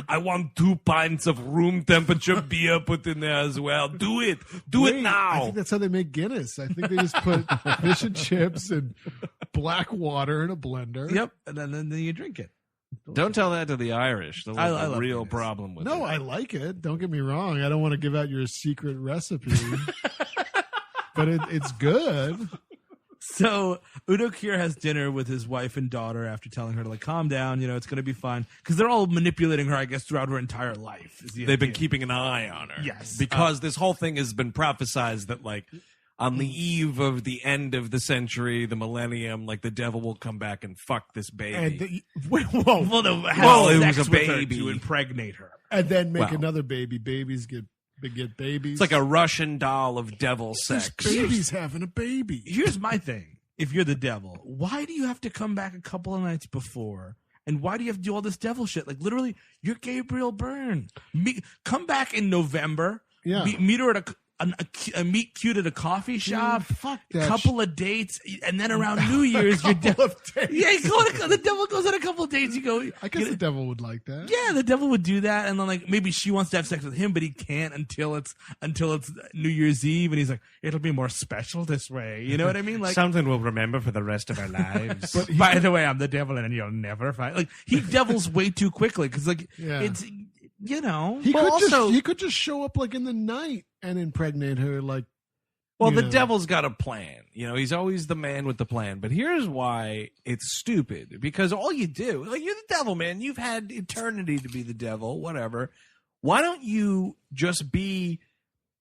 I want 2 pints of room temperature beer put in there as well. Do it. Do it I now. think that's how they make Guinness. I think they just put fish and chips and black water in a blender. Yep, and then you drink it. Don't tell that to the Irish. They'll have I a love real Guinness. problem with it. No, I like it. Don't get me wrong. I don't want to give out your secret recipe, but it's good. So Udo Kier has dinner with his wife and daughter after telling her to calm down. It's going to be fine because they're all manipulating her, I guess, throughout her entire life. They've been keeping an eye on her. Yes. Because this whole thing has been prophesized that, on the eve of the end of the century, the millennium, the devil will come back and fuck this baby. Whoa. Well, it was sex a with her baby. to impregnate her. And then make Well. another baby. Babies get babies. It's like a Russian doll of devil sex. Baby's having a baby. Here's my thing. If you're the devil, why do you have to come back a couple of nights before? And why do you have to do all this devil shit? Literally, you're Gabriel Byrne. Come back in November. Yeah. Meet her at a meet cute at a coffee shop. Fuck that. Couple of dates, and then around New Year's, you're Couple of dates. Yeah, the devil goes on a couple of dates. You go. I guess the devil would like that. Yeah, the devil would do that, and then maybe she wants to have sex with him, but he can't until it's New Year's Eve, and he's like, it'll be more special this way. You know what I mean? Something we'll remember for the rest of our lives. But by the way, I'm the devil, and you'll never find. He devils way too quickly because Yeah. it's He could just show up in the night and impregnate her. The devil's got a plan. He's always the man with the plan. But here's why it's stupid. Because all you do, you're the devil, man. You've had eternity to be the devil, whatever. Why don't you just be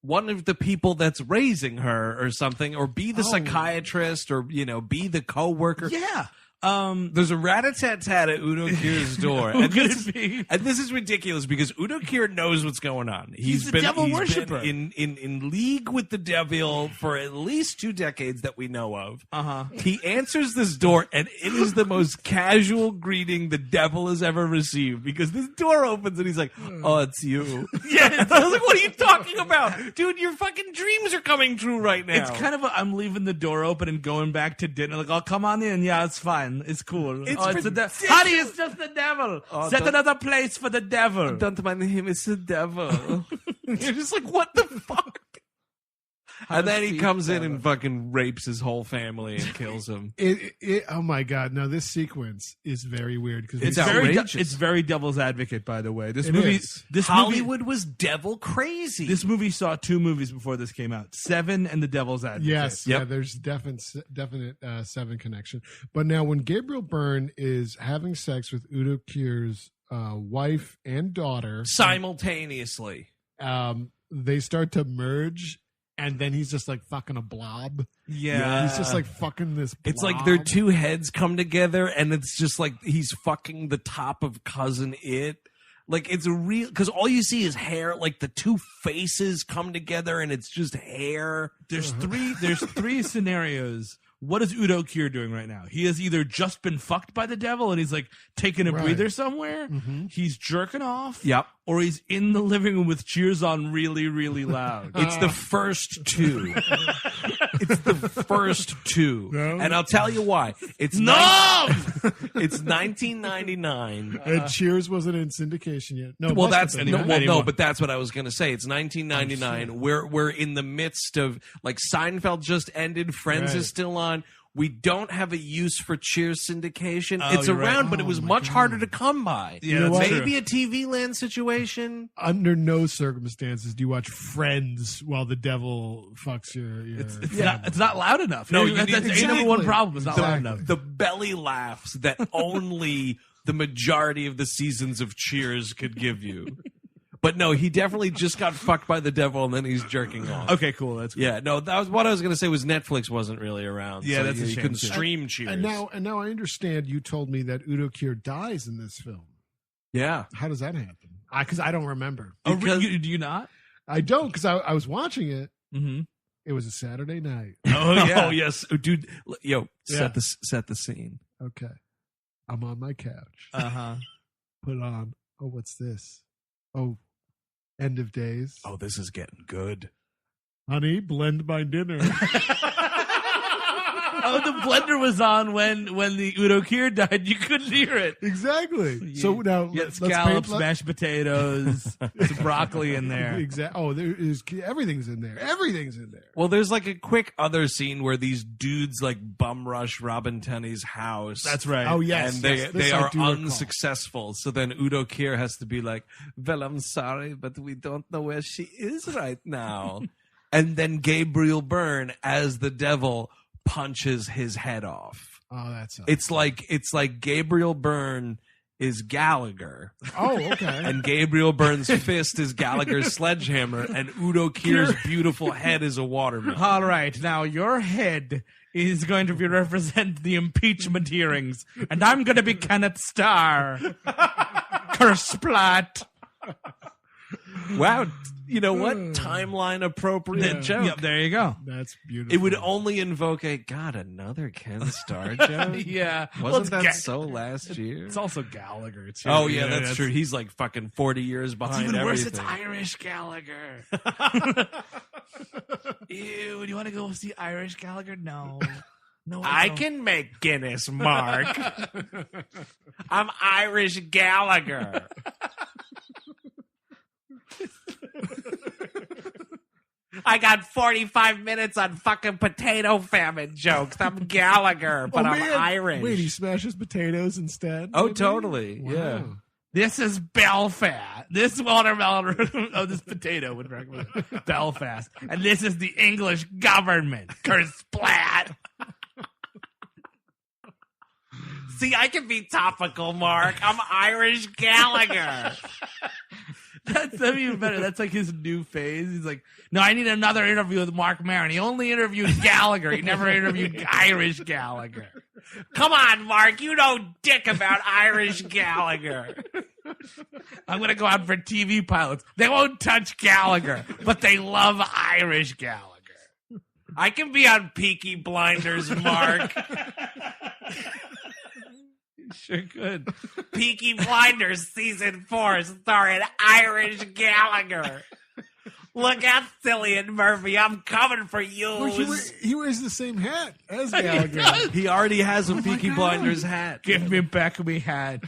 one of the people that's raising her or something, or be the psychiatrist, or, be the coworker? Yeah. There's a rat-a-tat-tat at Udo Kier's door. Who could it be? And this is ridiculous because Udo Kier knows what's going on. He's the devil worshiper. Been in league with the devil for at least 2 decades that we know of. Uh-huh. He answers this door, and it is the most casual greeting the devil has ever received, because this door opens and he's like, "Oh, it's you." Yeah, I was like, "What are you talking about, dude? Your fucking dreams are coming true right now." It's kind of I'm leaving the door open and going back to dinner. I'll come on in. Yeah, it's fine. It's cool. It's Honey, it's just the devil. Set another place for the devil. Don't mind him, it's the devil. You're just like, what the fuck? And then he comes in and fucking rapes his whole family and kills him. Oh my God! No, this sequence is very weird because It's outrageous. outrageous. It's very Devil's Advocate, by the way. This is. Hollywood was devil crazy. This movie saw 2 movies before this came out: Seven and The Devil's Advocate. Yes, Yep. yeah, there's definite Seven connection. But now, when Gabriel Byrne is having sex with Udo Kier's wife and daughter simultaneously, they start to merge, and then he's just fucking a blob. Yeah. He's just fucking this blob. it's like their 2 heads come together, and it's just like he's fucking the top of Cousin It. It's a real, because all you see is hair. The 2 faces come together, and it's just hair. There's 3 scenarios. What is Udo Kier doing right now? He has either just been fucked by the devil and he's taking a Right. breather somewhere. Mm-hmm. He's jerking off. Yep. Or he's in the living room with cheers on really, really loud. It's the first 2. It's the first 2. No. And I'll tell you why. It's It's 1999. And Cheers wasn't in syndication yet. No, Well, it that's must have been, no, right? but that's what I was going to say. It's 1999. We're in the midst of Seinfeld just ended. Friends Right. is still on. We don't have a use for Cheers syndication. Oh, It's you're around, right. but it was Oh, my much God. harder to come by. Yeah, that's true. Maybe a TV Land situation. Under no circumstances do you watch Friends while the devil fucks your It's not loud enough. No, that's you need- a number one Exactly. problem. It's not loud Exactly. enough. The belly laughs that only the majority of the seasons of Cheers could give you. But no, he definitely just got fucked by the devil, and then he's jerking off. Okay, cool. That's cool. Yeah, no, that was what I was going to say. Was Netflix wasn't really around. Yeah, so that's a you shame, couldn't too. stream Cheers. And now I understand you told me that Udo Kier dies in this film. yeah, How does that happen? Because I don't remember. Oh, Because- do you not? I don't, because I was watching it. Mm-hmm. It was a Saturday night. Oh, yeah. Oh yes, oh, dude. Yo, Yeah. set the scene. Okay. I'm on my couch. Uh-huh. Put on, what's this? Oh, End of Days. Oh, this is getting good. Honey, blend my dinner. Oh, the blender was on when the Udo Kier died. You couldn't hear it. Exactly. So now You got let's scallops, paint, mashed potatoes, some broccoli in there. Exactly. Oh, there is everything's in there. Everything's in there. Well, there's like a quick other scene where these dudes like bum rush Robin Tunney's house. That's right. Oh yes, And yes, they this I are do recall. unsuccessful. So then Udo Kier has to be like, well, I'm sorry, but we don't know where she is right now. And then Gabriel Byrne, as the devil, punches his head off. Oh, that's It's like Gabriel Byrne is Gallagher. Oh, okay. And Gabriel Byrne's fist is Gallagher's sledgehammer, and Udo Kier's beautiful head is a watermelon. All right, now your head is going to represent the impeachment hearings, and I'm going to be Kenneth Starr. Kersplat. Wow, you know what? Timeline appropriate joke. Yep, there you go. That's beautiful. It would only invoke a another Ken Starr joke. Yeah. Wasn't that it's so last year? It's also Gallagher, too. Oh yeah, that's true. He's like fucking 40 years behind Even worse, everything. it's Irish Gallagher. Ew, do you want to go see Irish Gallagher? No. No, I don't. can make Guinness, Mark. I'm Irish Gallagher. I got 45 minutes on fucking potato famine jokes. I'm Gallagher, but I'm Irish. Wait, he smashes potatoes instead? Oh, maybe? totally. Wow. Yeah. This is Belfast. This watermelon, this potato would recommend Belfast. And this is the English government. Kersplat. See, I can be topical, Mark. I'm Irish Gallagher. That's even better. That's like his new phase. He's like, no, I need another interview with Mark Maron. He only interviewed Gallagher. He never interviewed Irish Gallagher. Come on, Mark. You know dick about Irish Gallagher. I'm going to go out for TV pilots. They won't touch Gallagher, but they love Irish Gallagher. I can be on Peaky Blinders, Mark. Sure could. Peaky Blinders season 4 starring Irish Gallagher. Look out, Cillian Murphy. I'm coming for you. Well, he wears the same hat as Gallagher. He already has a Peaky Blinders hat. Give me back me hat.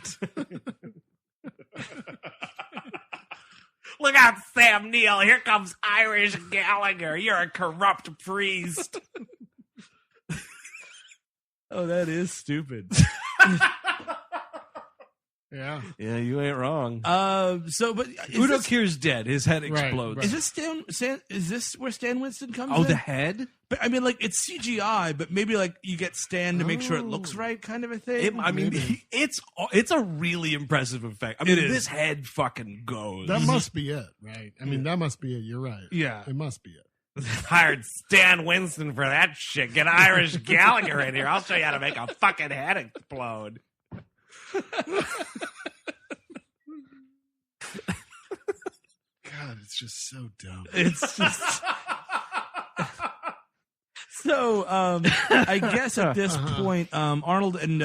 Look out, Sam Neill. Here comes Irish Gallagher. You're a corrupt priest. Oh, that is stupid. Yeah. Yeah, you ain't wrong. But Udo Kier's dead. His head explodes. right. Is this is this where Stan Winston comes in? Oh, the head? But I mean, like, it's CGI, but maybe like you get Stan to make sure it looks right, kind of a thing. It's a really impressive effect. I mean, It is. this head fucking goes. That must be it, right? I mean, that must be it. You're right. Yeah. It must be it. Hired Stan Winston for that shit. Get Irish Gallagher in here. I'll show you how to make a fucking head explode. God, it's just so dumb. It's just so. I guess at this point, Arnold and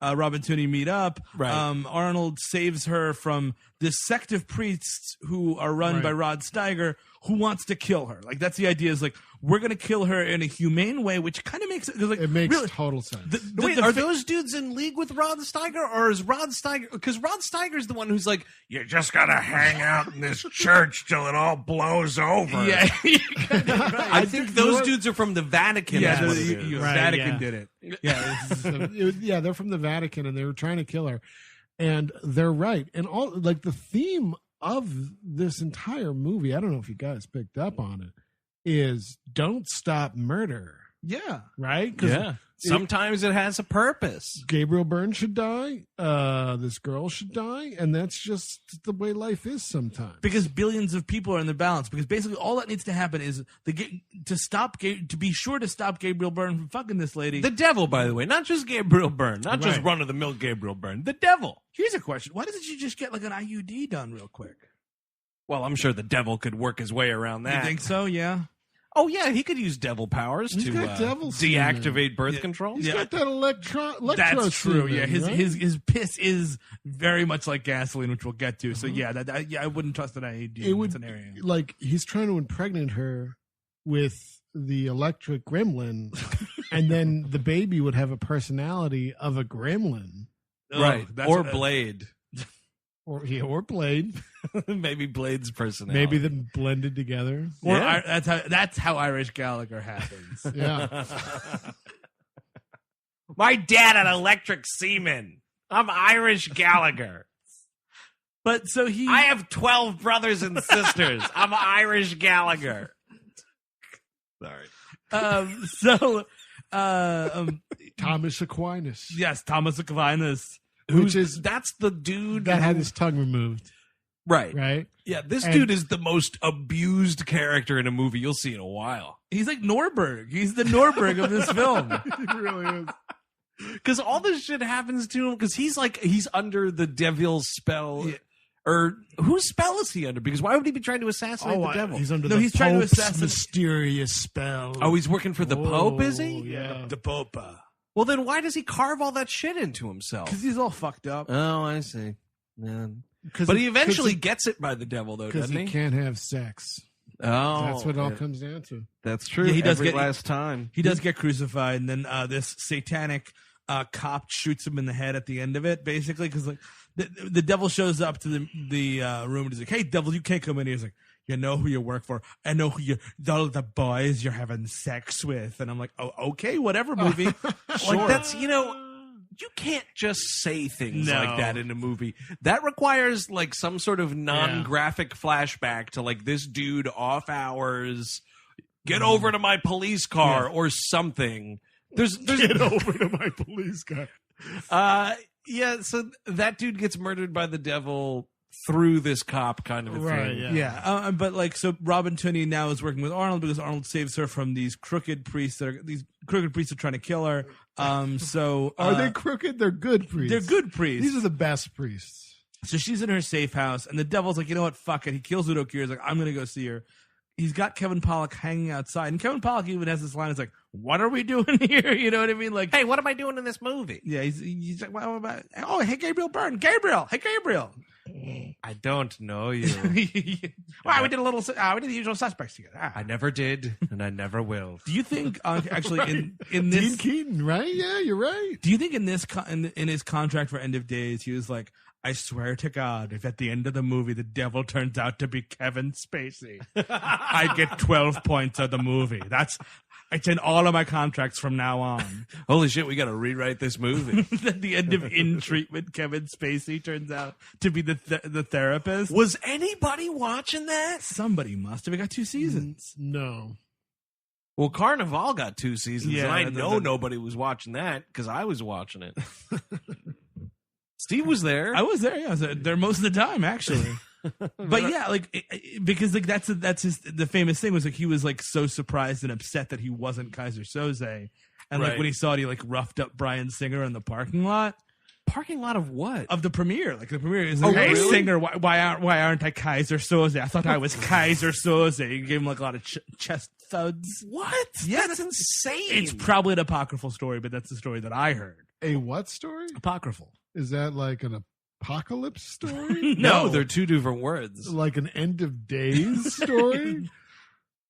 Robin Tunney meet up. Right. Arnold saves her from this sect of priests who are run by Rod Steiger, who wants to kill her. Like, that's the idea. Is like, we're going to kill her in a humane way, which kind of makes it. Like, It makes really, total sense. Wait, are those dudes in league with Rod Steiger, or is Rod Steiger? Because Rod Steiger's the one who's like, you just gotta hang out in this church till it all blows over. Yeah, I think those dudes are from the Vatican. yeah. That's what The it is. Right, Vatican yeah. did it. Yeah, Yeah, they're from the Vatican, and they were trying to kill her, and they're right. And all like the theme of this entire movie, I don't know if you guys picked up on it, is don't stop murder. yeah. Right? 'Cause Yeah. Sometimes it has a purpose. Gabriel Byrne should die. This girl should die, and that's just the way life is sometimes. Because billions of people are in the balance. Because basically, all that needs to happen is to be sure to stop Gabriel Byrne from fucking this lady. The devil, by the way, not just Gabriel Byrne, not just Right. run-of-the-mill Gabriel Byrne. The devil. Here's a question: why doesn't you just get like an IUD done real quick? Well, I'm sure the devil could work his way around that. You think so? Yeah. Oh yeah, he could use devil powers He's to got devil skin deactivate birth control. He's got that electro. That's true. semen, Yeah, his right? his piss is very much like gasoline, which we'll get to. So yeah, I wouldn't trust an IUD It in would that scenario. like he's trying to impregnate her with the electric gremlin, and then the baby would have a personality of a gremlin. Right. that's Or what- Blade. Or Blade. Maybe Blade's personality. Maybe them blended together. Or Yeah. that's how Irish Gallagher happens. Yeah. My dad an electric seaman. I'm Irish Gallagher. But so he I have 12 brothers and sisters. I'm Irish Gallagher. Sorry. Thomas Aquinas. yes, Thomas Aquinas. That's the dude That had who- his tongue removed, right. right? Yeah, this And- dude is the most abused character in a movie you'll see in a while. He's like Norberg. He's the Norberg of this film. He really is. Because all this shit happens to him because he's under the devil's spell. Yeah. Or whose spell is he under? Because why would he be trying to assassinate the devil? He's under No, the he's trying to Pope's assassinate- mysterious spell. Oh, he's working for the Pope, is he? Yeah. The Popa. Well, then why does he carve all that shit into himself? Because he's all fucked up. Oh, I see. Yeah. But he eventually gets it by the devil, though, because doesn't he he? can't have sex. Oh, That's what it all yeah. comes down to. That's true. Yeah, he does Every get- last time. He does get crucified, and then this satanic cop shoots him in the head at the end of it, basically, because like the devil shows up to the room and he's like, "Hey, devil, you can't come in here." He's like, "You know who you work for? I know who all the boys you're having sex with." And I'm like, "Oh, okay, whatever, movie." Like that's you can't just say things No. like that in a movie. That requires like some sort of non-graphic flashback to like this dude off hours. Get over to my police car or something. There's Get over to my police guy. yeah, so that dude gets murdered by the devil through this cop kind of a Right, thing. yeah. But like, so Robin Tunney now is working with Arnold because Arnold saves her from these crooked priests. These crooked priests are trying to kill her. So Are they crooked? They're good priests. They're good priests. These are the best priests. So she's in her safe house, and the devil's like, you know what? Fuck it. He kills Udo Kier. He's like, I'm going to go see her. He's got Kevin Pollak hanging outside. And Kevin Pollak even has this line. It's like, what are we doing here? You know what I mean? Like, Hey, what am I doing in this movie? yeah, he's like, what about, oh, hey, Gabriel Byrne. Gabriel. Hey, Gabriel. I don't know you. Well, we did we did the usual suspects together. Ah. I never did, and I never will. Do you think, actually, in Dean this, Keaton, right? Yeah, you're right. do you think in this, in his contract for End of Days, he was like, I swear to God, if at the end of the movie the devil turns out to be Kevin Spacey, I get 12 points of the movie. It's in all of my contracts from now on. Holy shit, we got to rewrite this movie. At the end of In Treatment, Kevin Spacey turns out to be the therapist. Was anybody watching that? Somebody must have. It got 2 seasons. No. Well, Carnival got 2 seasons, Yeah, and I the- know the- nobody was watching that because I was watching it. Steve was there. I was there. Yeah, I was there most of the time, actually. But yeah, like because like that's the famous thing was like he was like so surprised and upset that he wasn't Kaiser Soze, and like Right. when he saw it, he like roughed up Bryan Singer in the parking lot Parking lot of what? of the premiere. Like the premiere is like, Oh, "Hey really? Singer, why aren't I Kaiser Soze? I thought I was Kaiser Soze." He gave him like a lot of chest thuds. What? Yeah, That's insane. It's probably an apocryphal story, but that's the story that I heard. A what story? Apocryphal. Is that like an apocalypse story? no, they're 2 different words. Like an end of days story?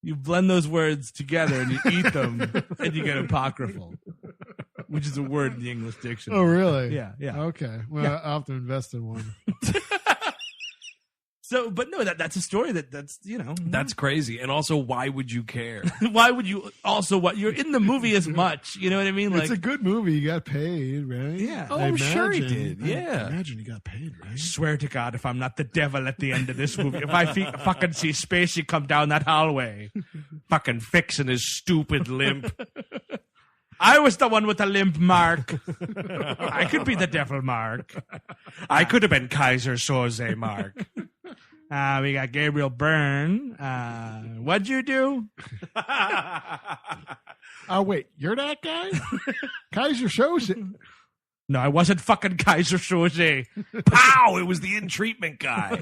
You blend those words together and you eat them, and you get apocryphal, which is a word in the English dictionary. Oh, really? Yeah, yeah. Okay. Well, Yeah. I'll have to invest in one. So, but no, that's a story that's That's crazy. And also, why would you care? why would you also what you're in the movie as much? You know what I mean? Like, It's a good movie. You got paid, right? Yeah. Oh, I I'm sure he imagine. did. Yeah. I imagine he got paid, right? swear to God, if I'm not the devil at the end of this movie, if I fucking see Spacey come down that hallway, Fucking fixing his stupid limp. I was the one with the limp, Mark. I could be the devil, Mark. I could have been Kaiser Soze, Mark. We got Gabriel Byrne. What'd you do? Oh, wait. You're that guy? Kaiser shows it. No, I wasn't fucking Kaiser Soze. Pow! It was the in treatment guy.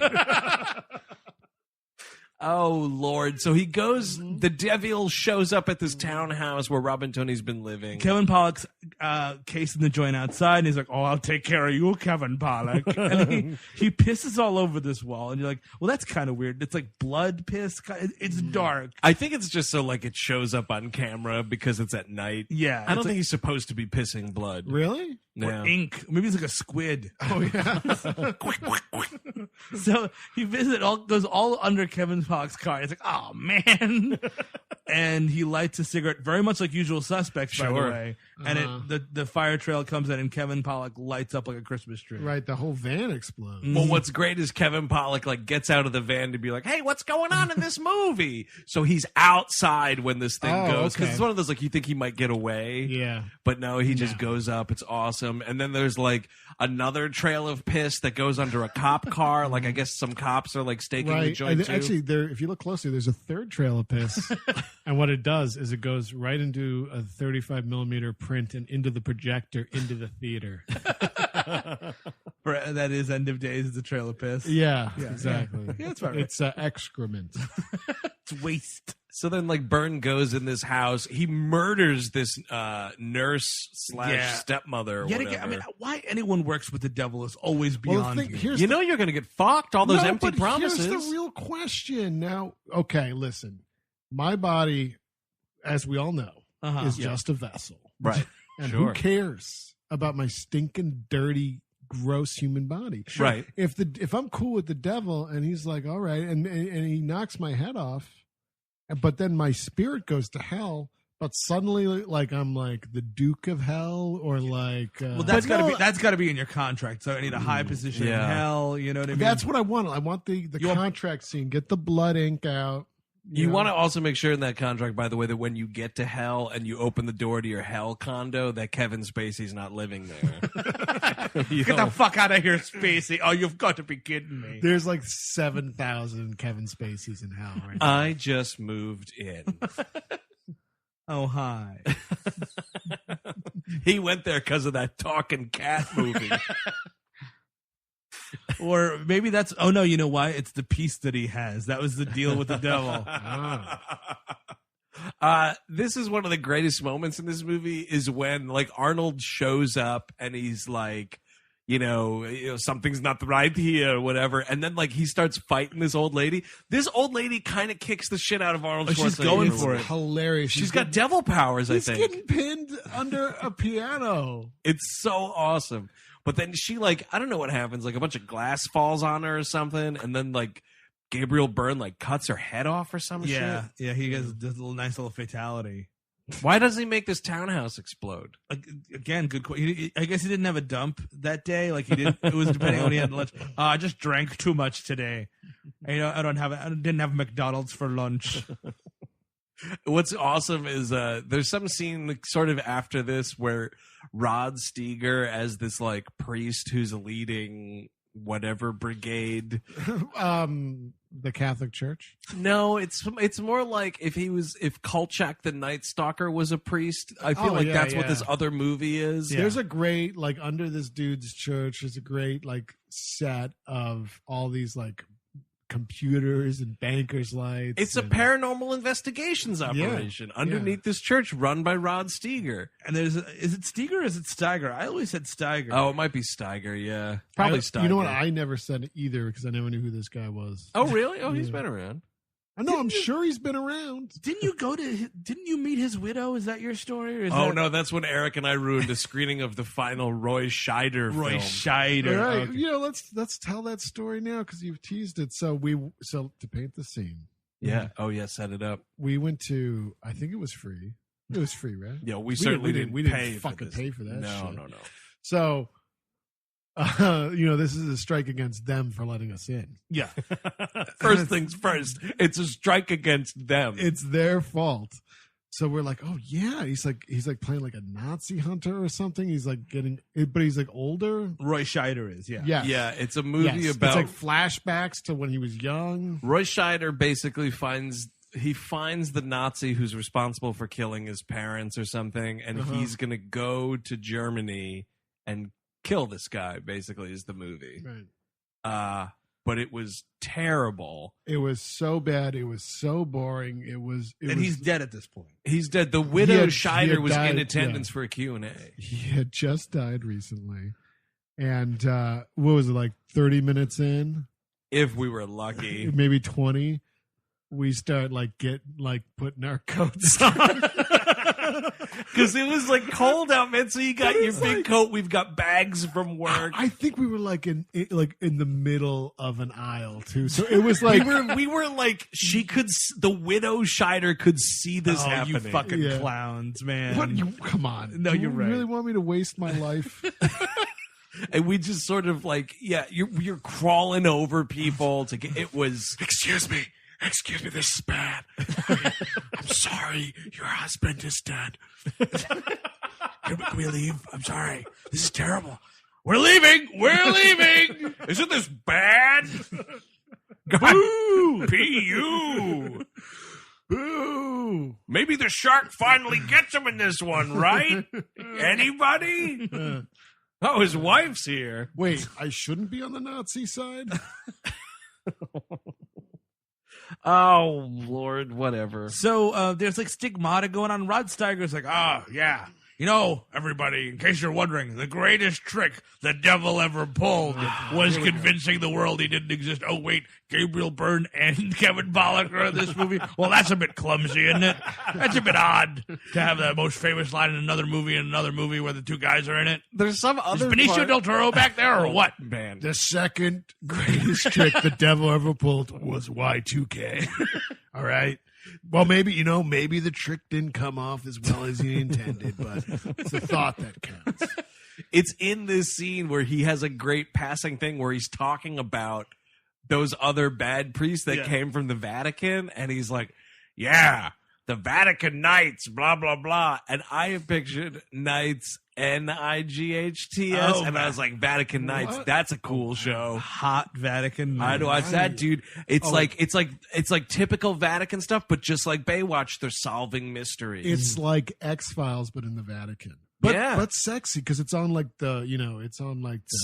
Oh, Lord. So he goes, the devil shows up at this townhouse where Robin Tunney's been living. Kevin Pollak's casing the joint outside, and he's like, "Oh, I'll take care of you, Kevin Pollak." And he pisses all over this wall, and you're like, "Well, that's kind of weird. It's like blood piss. It's dark." I think it's just so like it shows up on camera because it's at night. Yeah, I don't think he's supposed to be pissing blood. Really? Yeah. Or ink. Maybe it's like a squid. Oh yeah. So he goes all under Kevin Pollak's car. He's like, "Oh man," and he lights a cigarette, very much like Usual Suspects, by the Sure. way. And the fire trail comes in, and Kevin Pollak lights up like a Christmas tree. Right. The whole van explodes. Well, what's great is Kevin Pollak like gets out of the van to be like, "Hey, what's going on in this movie?" So he's outside when this thing goes because okay. it's one of those like you think he might get away, Yeah. but no, he just goes up. It's awesome. And then there's like another trail of piss that goes under a cop car. Like I guess some cops are like staking the Right. joint And too. actually, if you look closely, there's a third trail of piss. And what it does is it goes right into a 35 millimeter print and into the projector into the theater. That is End of Days, the trail of piss. Yeah, exactly. Yeah, that's about right. It's excrement. It's waste. So then, like, Byrne goes in this house. He murders this nurse / stepmother or Yet whatever. again, I mean, why anyone works with the devil is always beyond the thing- you. here's You know you're going to get fucked. All those No, empty but promises. Here's the real question. Now, okay, listen. My body, as we all know, is just a vessel. Right. And Sure. who cares about my stinking, dirty, gross human body? Right. If I'm cool with the devil and he's like, all right, and he knocks my head off, but then my spirit goes to hell. But suddenly, like I'm like the Duke of Hell, or like Well, that's got to be in your contract. So I need a high position in hell. You know what I mean? that's what I want. I want the contract scene. Get the blood ink out. You know? want to also make sure in that contract, by the way, that when you get to hell and you open the door to your hell condo, that Kevin Spacey's not living there. Get the fuck out of here, Spacey. Oh, you've got to be kidding me. There's like 7,000 Kevin Spaceys in hell right now. I just moved in. Oh, hi. He went there because of that talking cat movie. Or maybe that's, oh no, you know why? It's the peace that he has. That was the deal with the devil. This is one of the greatest moments in this movie is when like Arnold shows up and he's like, you know, something's not right here or whatever. And then like he starts fighting this old lady. This old lady kind of kicks the shit out of Arnold Schwarzenegger. She's going for it. Hilarious. She's got devil powers, I He's think. getting pinned under a piano. It's so awesome. But then she like, I don't know what happens. Like a bunch of glass falls on her or something. And then like Gabriel Byrne like cuts her head off or some shit. Yeah, he has this nice little fatality. Why doesn't he make this townhouse explode? Again, good question. I guess he didn't have a dump that day. Like he didn't. It was depending on when he had lunch. I just drank too much today. You know, I didn't have McDonald's for lunch. What's awesome is there's some scene like, sort of after this where Rod Steiger as this like priest who's leading whatever brigade. The Catholic Church. No, it's more like if Kolchak the Night Stalker was a priest. I feel like that's what this other movie is. Yeah. There's a great like under this dude's church. There's a great like set of all these like computers and bankers lights. It's a paranormal investigations operation underneath this church run by Rod Steiger. And is it Steiger or is it Steiger? I always said Steiger. Oh, it might be Steiger, yeah. Probably Steiger. You know what? I never said either because I never knew who this guy was. Oh, really? Oh, he's been around. I know. I'm sure he's been around. Didn't you meet his widow? Is that your story? Or No, that's when Eric and I ruined a screening of the final Roy Scheider film. Scheider. All right, Okay. let's tell that story now because you've teased it. So to paint the scene. Yeah. Oh, yeah. Set it up. We went to. I think it was free. It was free, right? Yeah, we certainly didn't pay fucking for this. pay for that. No, shit. no. So, this is a strike against them for letting us in. Yeah. First things first. It's a strike against them. It's their fault. So we're like, oh yeah, he's like playing like a Nazi hunter or something. He's like but he's like older. Roy Scheider is, yeah. Yes. Yeah, it's a movie about it's like flashbacks to when he was young. Roy Scheider basically finds the Nazi who's responsible for killing his parents or something, and he's gonna go to Germany and kill this guy. Basically, is the movie. Right. but it was terrible. It was so bad. It was so boring. He's dead at this point. He's dead. The widow he Scheider had was died, in attendance yeah. for a Q&A. He had just died recently. And what was it, like 30 minutes in? If we were lucky. Maybe 20. We start putting our coats on. Because it was like cold out, man. So you got your big coat. We've got bags from work. I think we were in the middle of an aisle too. So it was like we were like the widow Scheider could see this happening. You fucking clowns, man. Come on. No, you're right. You really want me to waste my life? And we just sort of you're crawling over people to get. It was. Excuse me, this is bad. I'm sorry, your husband is dead. Can we leave? I'm sorry. This is terrible. We're leaving. Isn't this bad? Boo! P.U. Boo! Maybe the shark finally gets him in this one, right? Anybody? Oh, his wife's here. Wait, I shouldn't be on the Nazi side? Oh, Lord, whatever. So there's like stigmata going on. Rod Steiger's like, yeah. You know, everybody, in case you're wondering, the greatest trick the devil ever pulled was convincing the world he didn't exist. Oh, wait, Gabriel Byrne and Kevin Pollak are in this movie? Well, that's a bit clumsy, isn't it? That's a bit odd to have the most famous line in another movie where the two guys are in it. There's some other Is Benicio del Toro back there or what? Man. The second greatest trick the devil ever pulled was Y2K. All right? Well, maybe the trick didn't come off as well as he intended, but it's the thought that counts. It's in this scene where he has a great passing thing where he's talking about those other bad priests that came from the Vatican, and he's like, yeah, the Vatican Knights, blah, blah, blah. And I have pictured Knights, N-I-G-H-T-S, and I was like, Vatican Knights, that's a cool show. Hot Vatican Knights. I'd watch that, dude. It's like typical Vatican stuff, but just like Baywatch, they're solving mysteries. It's like X-Files, but in the Vatican. But sexy because it's on the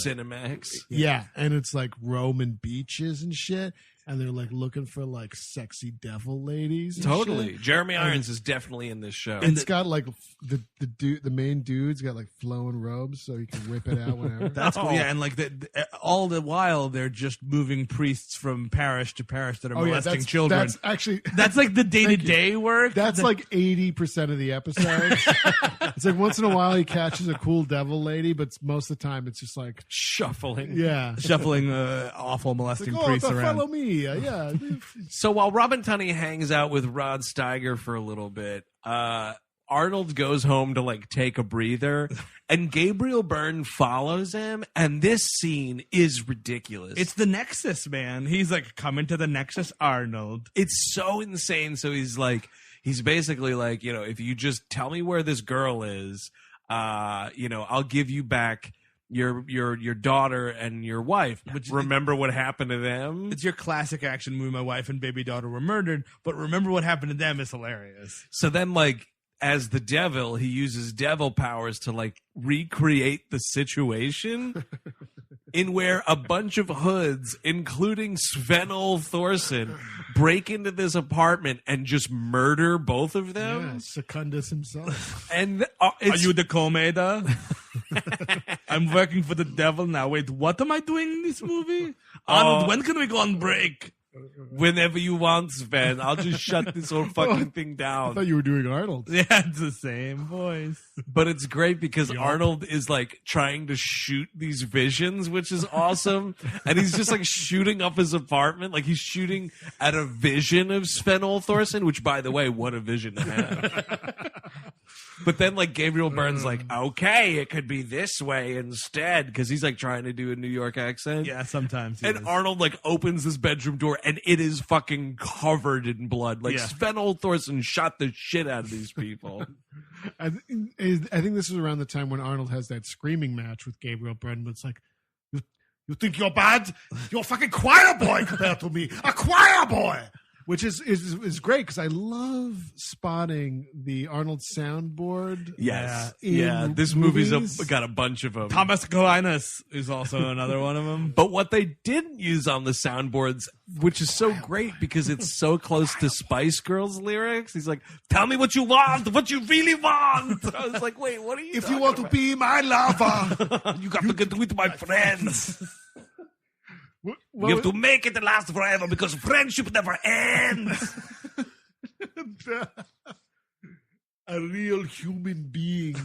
Cinemax. Yeah, and it's like Roman beaches and shit, and they're like looking for like sexy devil ladies. And Totally, shit. Jeremy Irons is definitely in this show. And it's got like the main dude's got like flowing robes, so you can whip it out whenever. That's cool. Yeah, and like all the while they're just moving priests from parish to parish that are molesting children. That's actually like the day-to-day work. That's like 80% of the episodes. It's like once in a while he catches a cool devil lady, but most of the time it's just like shuffling. Yeah, shuffling awful molesting like, priests around. Follow me. Yeah. So while Robin Tunney hangs out with Rod Steiger for a little bit, Arnold goes home to like take a breather, and Gabriel Byrne follows him, and this scene is ridiculous. It's the Nexus, man. He's like, coming to the Nexus, Arnold. It's so insane. So he's basically like, if you just tell me where this girl is, I'll give you back your daughter and your wife. Which, remember what happened to them? It's your classic action movie. My wife and baby daughter were murdered, but remember what happened to them is hilarious. So then, like, as the devil, he uses devil powers to like recreate the situation in where a bunch of hoods, including Sven-Ole Thorsen, break into this apartment and just murder both of them. Yeah, Secundus himself. And are you the Comeda? I'm working for the devil now. Wait, what am I doing in this movie? Arnold, when can we go on break? Whenever you want, Sven. I'll just shut this whole fucking thing down. I thought you were doing Arnold. Yeah, it's the same voice. But it's great because Arnold is like trying to shoot these visions, which is awesome. And he's just like shooting up his apartment. Like he's shooting at a vision of Sven-Ole Thorsen, which, by the way, what a vision to have. But then, like, Gabriel Byrne's like, okay, it could be this way instead, because he's, like, trying to do a New York accent. Yeah, sometimes. And Arnold, like, opens this bedroom door, and it is fucking covered in blood. Like, Sven-Ole Thorsen shot the shit out of these people. I think this is around the time when Arnold has that screaming match with Gabriel Byrne, but it's like, you think you're bad? You're a fucking choir boy compared to me. A choir boy! which is great because I love spotting the Arnold soundboard. Yes. in This movies. movie's got a bunch of them. Thomas Aquinas is also another one of them. But what they didn't use on the soundboards, which is so great because it's so close to Spice Girls lyrics. He's like, "Tell me what you want, what you really want." I was like, "Wait, what are you?" If you want to be my lover, you got to get with my friends. what You have to make it last forever because friendship never ends. a real human being,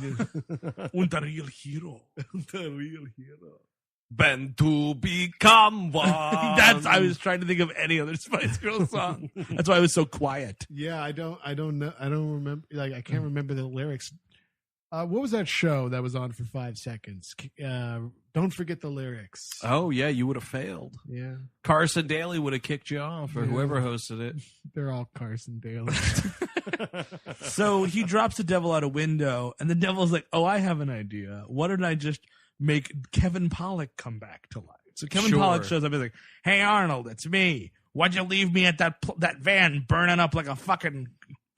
And a real hero. a real hero. Ben to become one. I was trying to think of any other Spice Girls song. That's why I was so quiet. Yeah, I don't know. I don't remember. Like, I can't remember the lyrics. What was that show that was on for 5 seconds? Don't forget the lyrics. Oh yeah, you would have failed. Yeah, Carson Daly would have kicked you off, or Yeah. whoever hosted it. they're all Carson Daly. So he drops the devil out a window, and the devil's like, "Oh, I have an idea. Why don't I just make Kevin Pollak come back to life?" So Kevin Sure. Pollak shows up and is like, "Hey, Arnold, it's me. Why'd you leave me at that van burning up like a fucking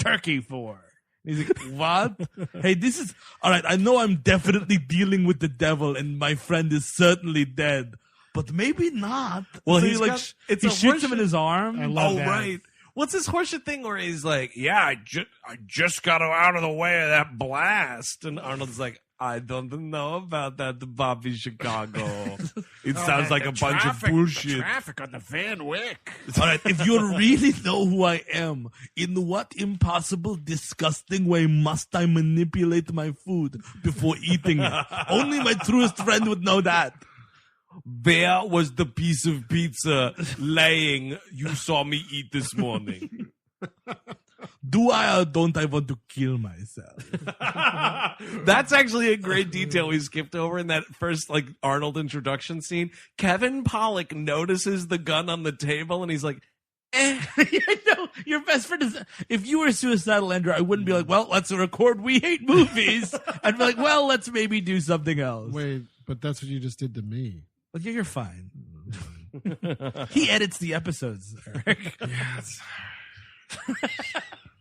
turkey for?" And he's like, "What? Hey, this is all right. I know I'm definitely dealing with the devil, and my friend is certainly dead, but maybe not." Well, So he's he, got- it's he a shoots him horseshit- in his arm. I love Oh that. right. What's this horseshit thing where he's like, "Yeah, I just got out of the way of that blast," and Arnold's like, "I don't know about that, Bobby Chicago. It sounds like a bunch of bullshit." Traffic on the Van Wyck. All right, if you really know who I am, in what impossible, disgusting way must I manipulate my food before eating it? Only my truest friend would know that. Where was the piece of pizza laying you saw me eat this morning? Do I or don't I want to kill myself? That's actually a great detail we skipped over in that first like Arnold introduction scene. Kevin Pollak notices the gun on the table and he's like, I know, your best friend is. If you were suicidal, Andrew, I wouldn't be like, "Well, let's record We Hate Movies." I'd be like, "Well, let's maybe do something else." Wait, but that's what you just did to me. Well, yeah, you're fine. He edits the episodes, Eric.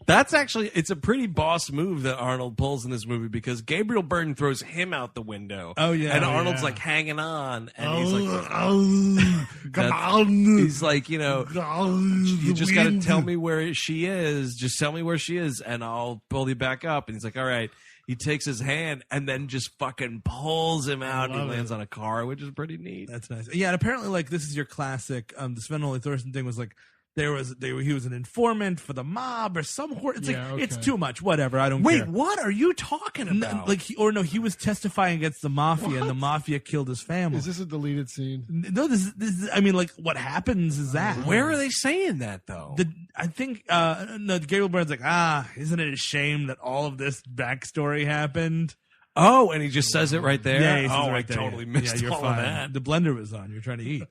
That's actually, it's a pretty boss move that Arnold pulls in this movie because Gabriel Byrne throws him out the window. Oh, yeah. And Oh, Arnold's yeah. like hanging on. And he's like, come that's- on. he's like, you know, you just got to tell me where she is. Just tell me where she is and I'll pull you back up. And he's like, all right. He takes his hand and then just fucking pulls him out and he love lands on a car, which is pretty neat. That's nice. Yeah, and apparently, like, this is your classic. The Sven Ole Thorsen thing was like, he was an informant for the mob or some horror. It's Yeah, like, it's okay. too much. Whatever. I don't Wait, care. what are you talking about? He was testifying against the mafia, and the mafia killed his family. Is this a deleted scene? No, this is. I mean, like, what happens is that. Where are they saying that though? I think no, Gabriel Byrne's like, isn't it a shame that all of this backstory happened? Oh, and he just says it right there. Yeah, he says oh, it right I there. totally missed you're all fine. of that. The blender was on. You're trying to eat.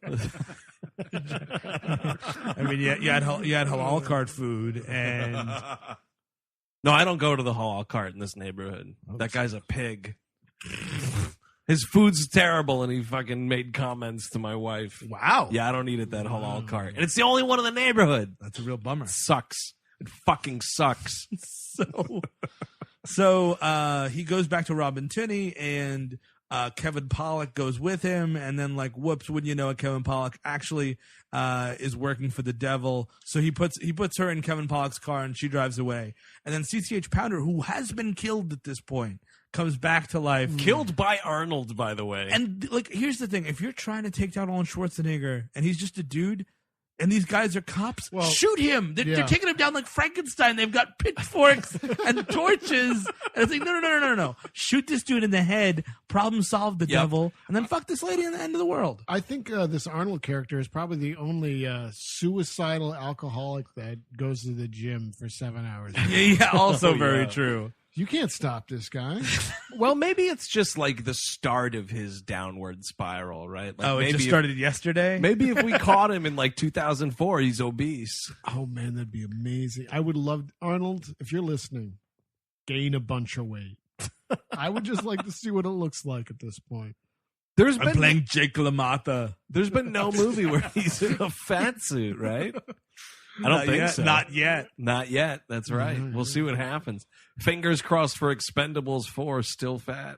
I mean, you had halal cart food, and No, I don't go to the halal cart in this neighborhood. That guy's a pig. His food's terrible, and he fucking made comments to my wife. wow, Yeah, I don't eat at that halal cart. And it's the only one in the neighborhood. that's a real bummer. It sucks. It fucking sucks. So he goes back to Robin Tunney, and Kevin Pollak goes with him, and then like whoops, wouldn't you know it, Kevin Pollak actually is working for the devil. So he puts her in Kevin Pollak's car, and she drives away. And then CCH Pounder, who has been killed at this point, comes back to life. Killed by Arnold, by the way. And like, here's the thing: if you're trying to take down Arnold Schwarzenegger, and he's just a dude, and these guys are cops, Well, shoot him! They're yeah. taking him down like Frankenstein. They've got pitchforks and torches. And it's like, no! Shoot this dude in the head. Problem solved. The Yep. devil, and then fuck this lady in the end of the world. I think this Arnold character is probably the only suicidal alcoholic that goes to the gym for 7 hours. Yeah. Also Oh, very yeah. true. You can't stop this guy. Well, maybe it's just like the start of his downward spiral, right? Like Oh, it maybe just started yesterday. Maybe if we caught him in like 2004, he's obese. Oh man, that'd be amazing. I would love Arnold, if you're listening, gain a bunch of weight. I would just like to see what it looks like at this point. There's I'm been playing Jake LaMotta. there's been no movie where he's in a fat suit, right? I don't think so. Not yet. Not yet. That's right. We'll see what happens. Fingers crossed for Expendables 4, still fat.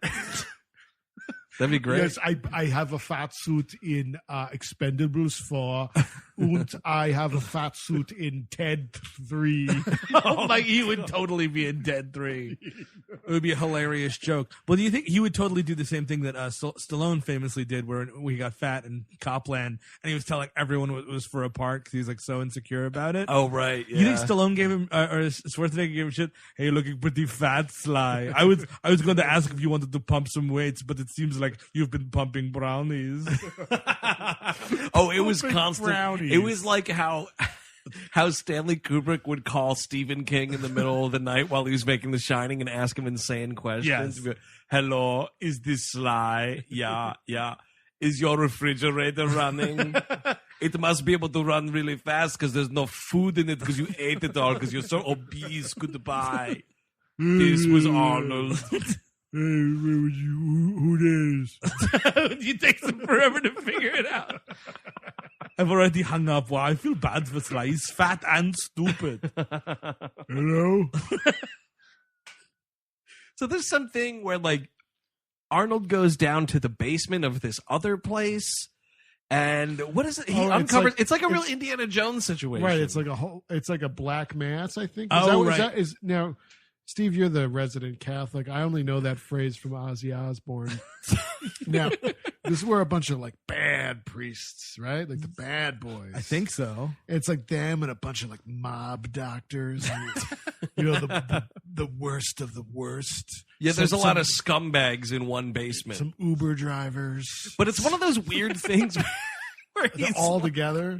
That'd be great. Yes, I have a fat suit in Expendables 4, and I have a fat suit in Ted 3. Like he would totally be in Dead 3. It would be a hilarious joke. Well, do you think he would totally do the same thing that Stallone famously did, where he got fat in Copland, and he was telling everyone it was for a part because he was like so insecure about it? Oh, right. Yeah. You think Stallone gave him, or Schwarzenegger gave him shit? Hey, you're looking pretty fat, Sly. I was going to ask if you wanted to pump some weights, but it seems like you've been pumping brownies. Oh, it was constant. Brownies. It was like how Stanley Kubrick would call Stephen King in the middle of the night while he was making The Shining and ask him insane questions. Yes. He'd be like, hello, is this Sly? Yeah. Is your refrigerator running? It must be able to run really fast because there's no food in it because you ate it all because you're so obese. Goodbye. This was Arnold. Hey, who it is? You take them forever to figure it out. I've already hung up. Wow, I feel bad for Sly. He's fat and stupid. Hello? So there's something where like Arnold goes down to the basement of this other place. And what is it? He uncovers. It's like a real Indiana Jones situation. Right. It's like a black mass, I think. Right. Now, Steve, you're the resident Catholic. I only know that phrase from Ozzy Osbourne. Now, this were a bunch of like bad priests, right? Like the bad boys. I think so. It's like them and a bunch of like mob doctors. And, the worst of the worst. Yeah, there's a lot of scumbags in one basement. Some Uber drivers. But it's one of those weird things where They're all together.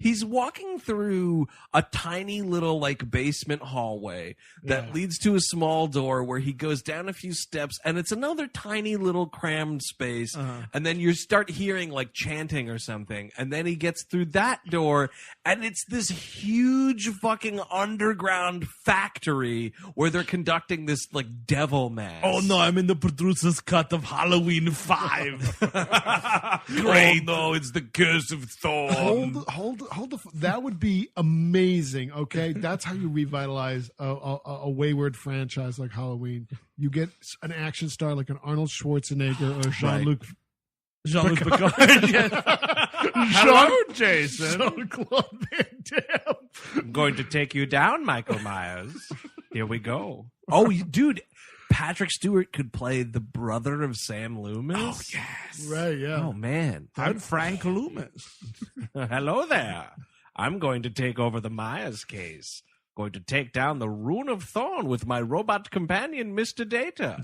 He's walking through a tiny little like basement hallway that leads to a small door where he goes down a few steps, and it's another tiny little crammed space. And then you start hearing like chanting or something, and then he gets through that door, and it's this huge fucking underground factory where they're conducting this like devil mass. Oh no, I'm in the producer's cut of Halloween 5. Great. Oh no, it's the curse of Thorn. Hold. That would be amazing. Okay, that's how you revitalize a wayward franchise like Halloween. You get an action star like an Arnold Schwarzenegger or Jean-Luc Picard. Hello, Jason. Jean-Claude Van Damme. I'm going to take you down, Michael Myers. Here we go. Oh, dude. Patrick Stewart could play the brother of Sam Loomis. Oh, yes. Right, yeah. Oh, man. I'm Frank Loomis. Hello there. I'm going to take over the Myers case. Going to take down the Rune of Thorn with my robot companion, Mr. Data.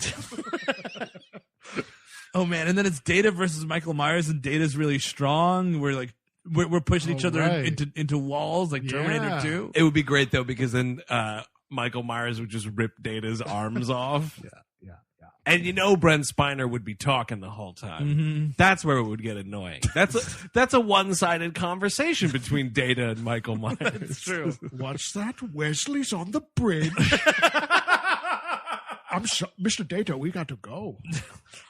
Oh, man. And then it's Data versus Michael Myers, and Data's really strong. We're pushing each other into walls like Terminator 2. It would be great, though, because then Michael Myers would just rip Data's arms off. Yeah. And Brent Spiner would be talking the whole time. Mm-hmm. That's where it would get annoying. That's a one-sided conversation between Data and Michael Myers. It's true. Watch that. Wesley's on the bridge. Mr. Data, we got to go.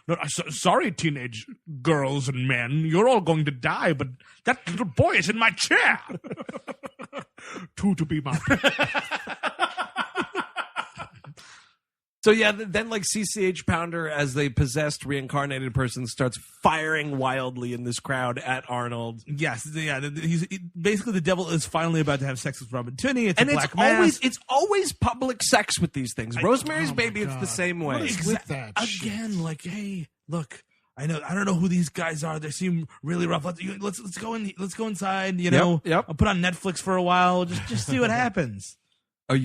No, sorry, teenage girls and men. You're all going to die, but that little boy is in my chair. Two to be mounted. So yeah, then like CCH Pounder, as the possessed reincarnated person, starts firing wildly in this crowd at Arnold. Yes, yeah. Basically, the devil is finally about to have sex with Robin Tunney. It's black mass. It's always public sex with these things. Rosemary's Baby, it's the same way. What is with that Again, shit? like, hey, look. I don't know who these guys are. They seem really rough. Let's go in. Let's go inside. Yep. I'll put on Netflix for a while. Just see what happens. Oh,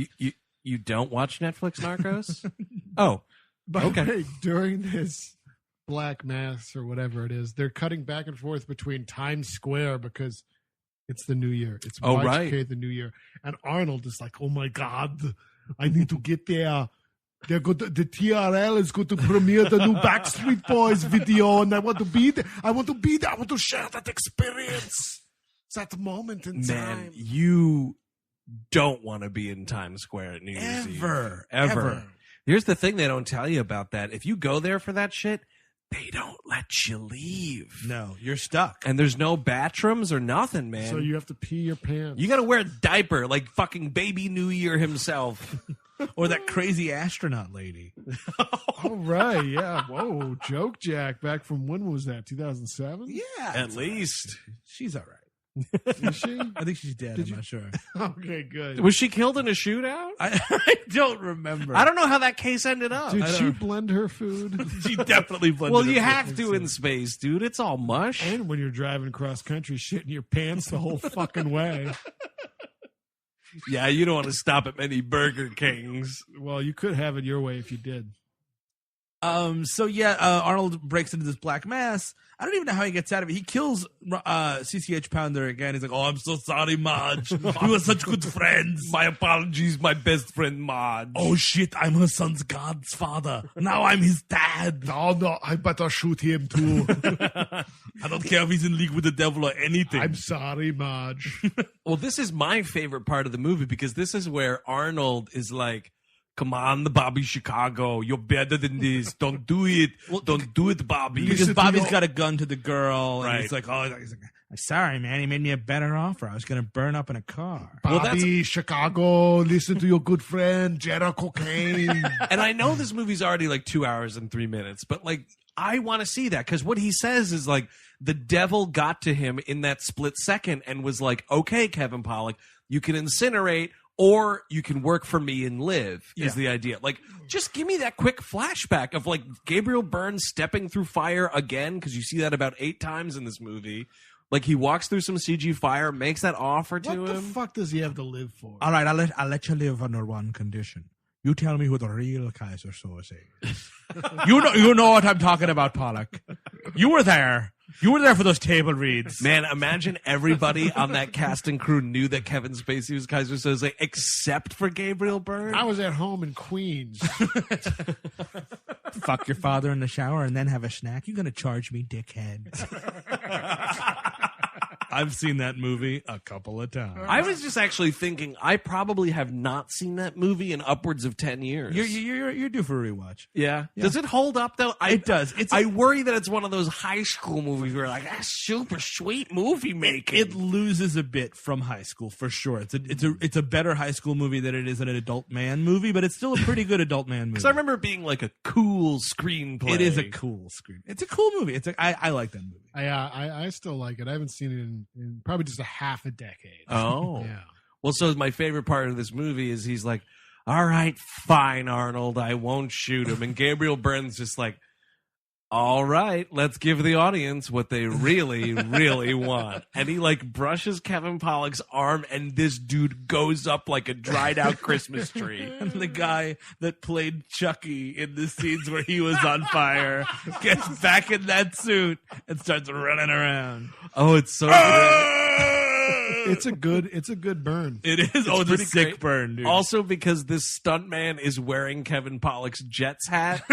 you don't watch Netflix Narcos? Oh, Okay. During this Black Mass or whatever it is, they're cutting back and forth between Times Square because it's the New Year. It's Y2K, the New Year, and Arnold is like, "Oh my God, I need to get there." The TRL is going to premiere the new Backstreet Boys video, and I want to be there. I want to share that experience. It's that moment in time. Man, you don't want to be in Times Square at New Year's Eve. Ever. Here's the thing they don't tell you about that. If you go there for that shit, they don't let you leave. No, you're stuck. And there's no bathrooms or nothing, man. So you have to pee your pants. You got to wear a diaper like fucking Baby New Year himself. Or that crazy astronaut lady. Oh, right. Yeah. Whoa. Joke Jack. Back from when was that? 2007? Yeah. At least. She's all right. Is she? I think she's dead. I'm not sure. Okay, good. Was she killed in a shootout? I don't remember. I don't know how that case ended up. Did she blend her food? She definitely blended. Well, it you with have it. to in space, dude. It's all mush. And when you're driving cross country, shitting your pants the whole fucking way. Yeah, you don't want to stop at many Burger Kings. Well, you could have it your way if you did. So yeah, Arnold breaks into this black mass. I don't even know how he gets out of it. He kills CCH Pounder again. He's like, "Oh, I'm so sorry, Marge. We were such good friends. My apologies, my best friend Marge." Oh shit, I'm her son's godfather. Now I'm his dad. Oh, no, I better shoot him too. I don't care if he's in league with the devil or anything. I'm sorry, Marge. Well, this is my favorite part of the movie because this is where Arnold is like, "Come on, Bobby Chicago. You're better than this. Don't do it. Don't do it, Bobby." Because Listen to Bobby's your- got a gun to the girl, and Right. he's like, I'm sorry, man. He made me a better offer. I was going to burn up in a car. Bobby, Chicago, listen to your good friend, Jetta Cocaine. And I know this movie's already like 2 hours and 3 minutes, but like, I want to see that because what he says is like, the devil got to him in that split second and was like, "Okay, Kevin Pollak, you can incinerate or you can work for me and live," is the idea. Like, just give me that quick flashback of like Gabriel Byrne stepping through fire again, because you see that about 8 times in this movie. Like, he walks through some CG fire, makes that offer to What the him. fuck does he have to live for? All right, I'll let you live under one condition. You tell me who the real Kaiser Soze is. you know what I'm talking about, Pollak. You were there. You were there for those table reads. Man, imagine everybody on that cast and crew knew that Kevin Spacey was Kaiser Soze, except for Gabriel Byrne. I was at home in Queens. Fuck your father in the shower and then have a snack. You gonna charge me, dickhead? I've seen that movie a couple of times. I was just actually thinking, I probably have not seen that movie in upwards of 10 years. You're due for a rewatch. Yeah. Does it hold up, though? It does. I worry that it's one of those high school movies where like, that's super sweet movie making. It loses a bit from high school for sure. It's a better high school movie than it is an adult man movie, but it's still a pretty good adult man movie. Because I remember it being like a cool screenplay. It is a cool screen. It's a cool movie. I like that movie. I still like it. I haven't seen it in probably just a half a decade. Oh. Yeah. Well, so my favorite part of this movie is he's like, "All right, fine, Arnold, I won't shoot him." And Gabriel Byrne's just like, "All right, let's give the audience what they really, really want." And he like brushes Kevin Pollak's arm, and this dude goes up like a dried out Christmas tree. And the guy that played Chucky in the scenes where he was on fire gets back in that suit and starts running around. Oh, it's so good. It's a good burn. It is. It's a pretty sick great. burn, dude. Also, because this stuntman is wearing Kevin Pollak's Jets hat.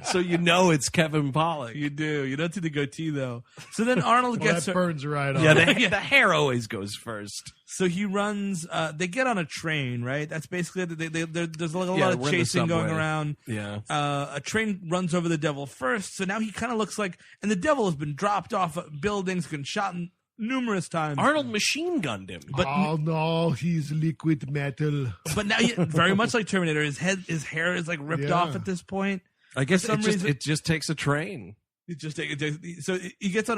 So you know it's Kevin Pollak. You do. You don't see the goatee, though. So then Arnold Well, gets that burns right off. Yeah, the hair always goes first. So he runs. They get on a train, right? That's basically there's like a Yeah, lot of we're in the chasing going subway. around. Yeah. A train runs over the devil first, so now he kind of looks like, and the devil has been dropped off buildings, been shot numerous times. Arnold machine gunned him. But Oh no, he's liquid metal. but now, very much like Terminator, his hair is like ripped Yeah. off at this point. I guess For some reason- it just takes a train. So he gets on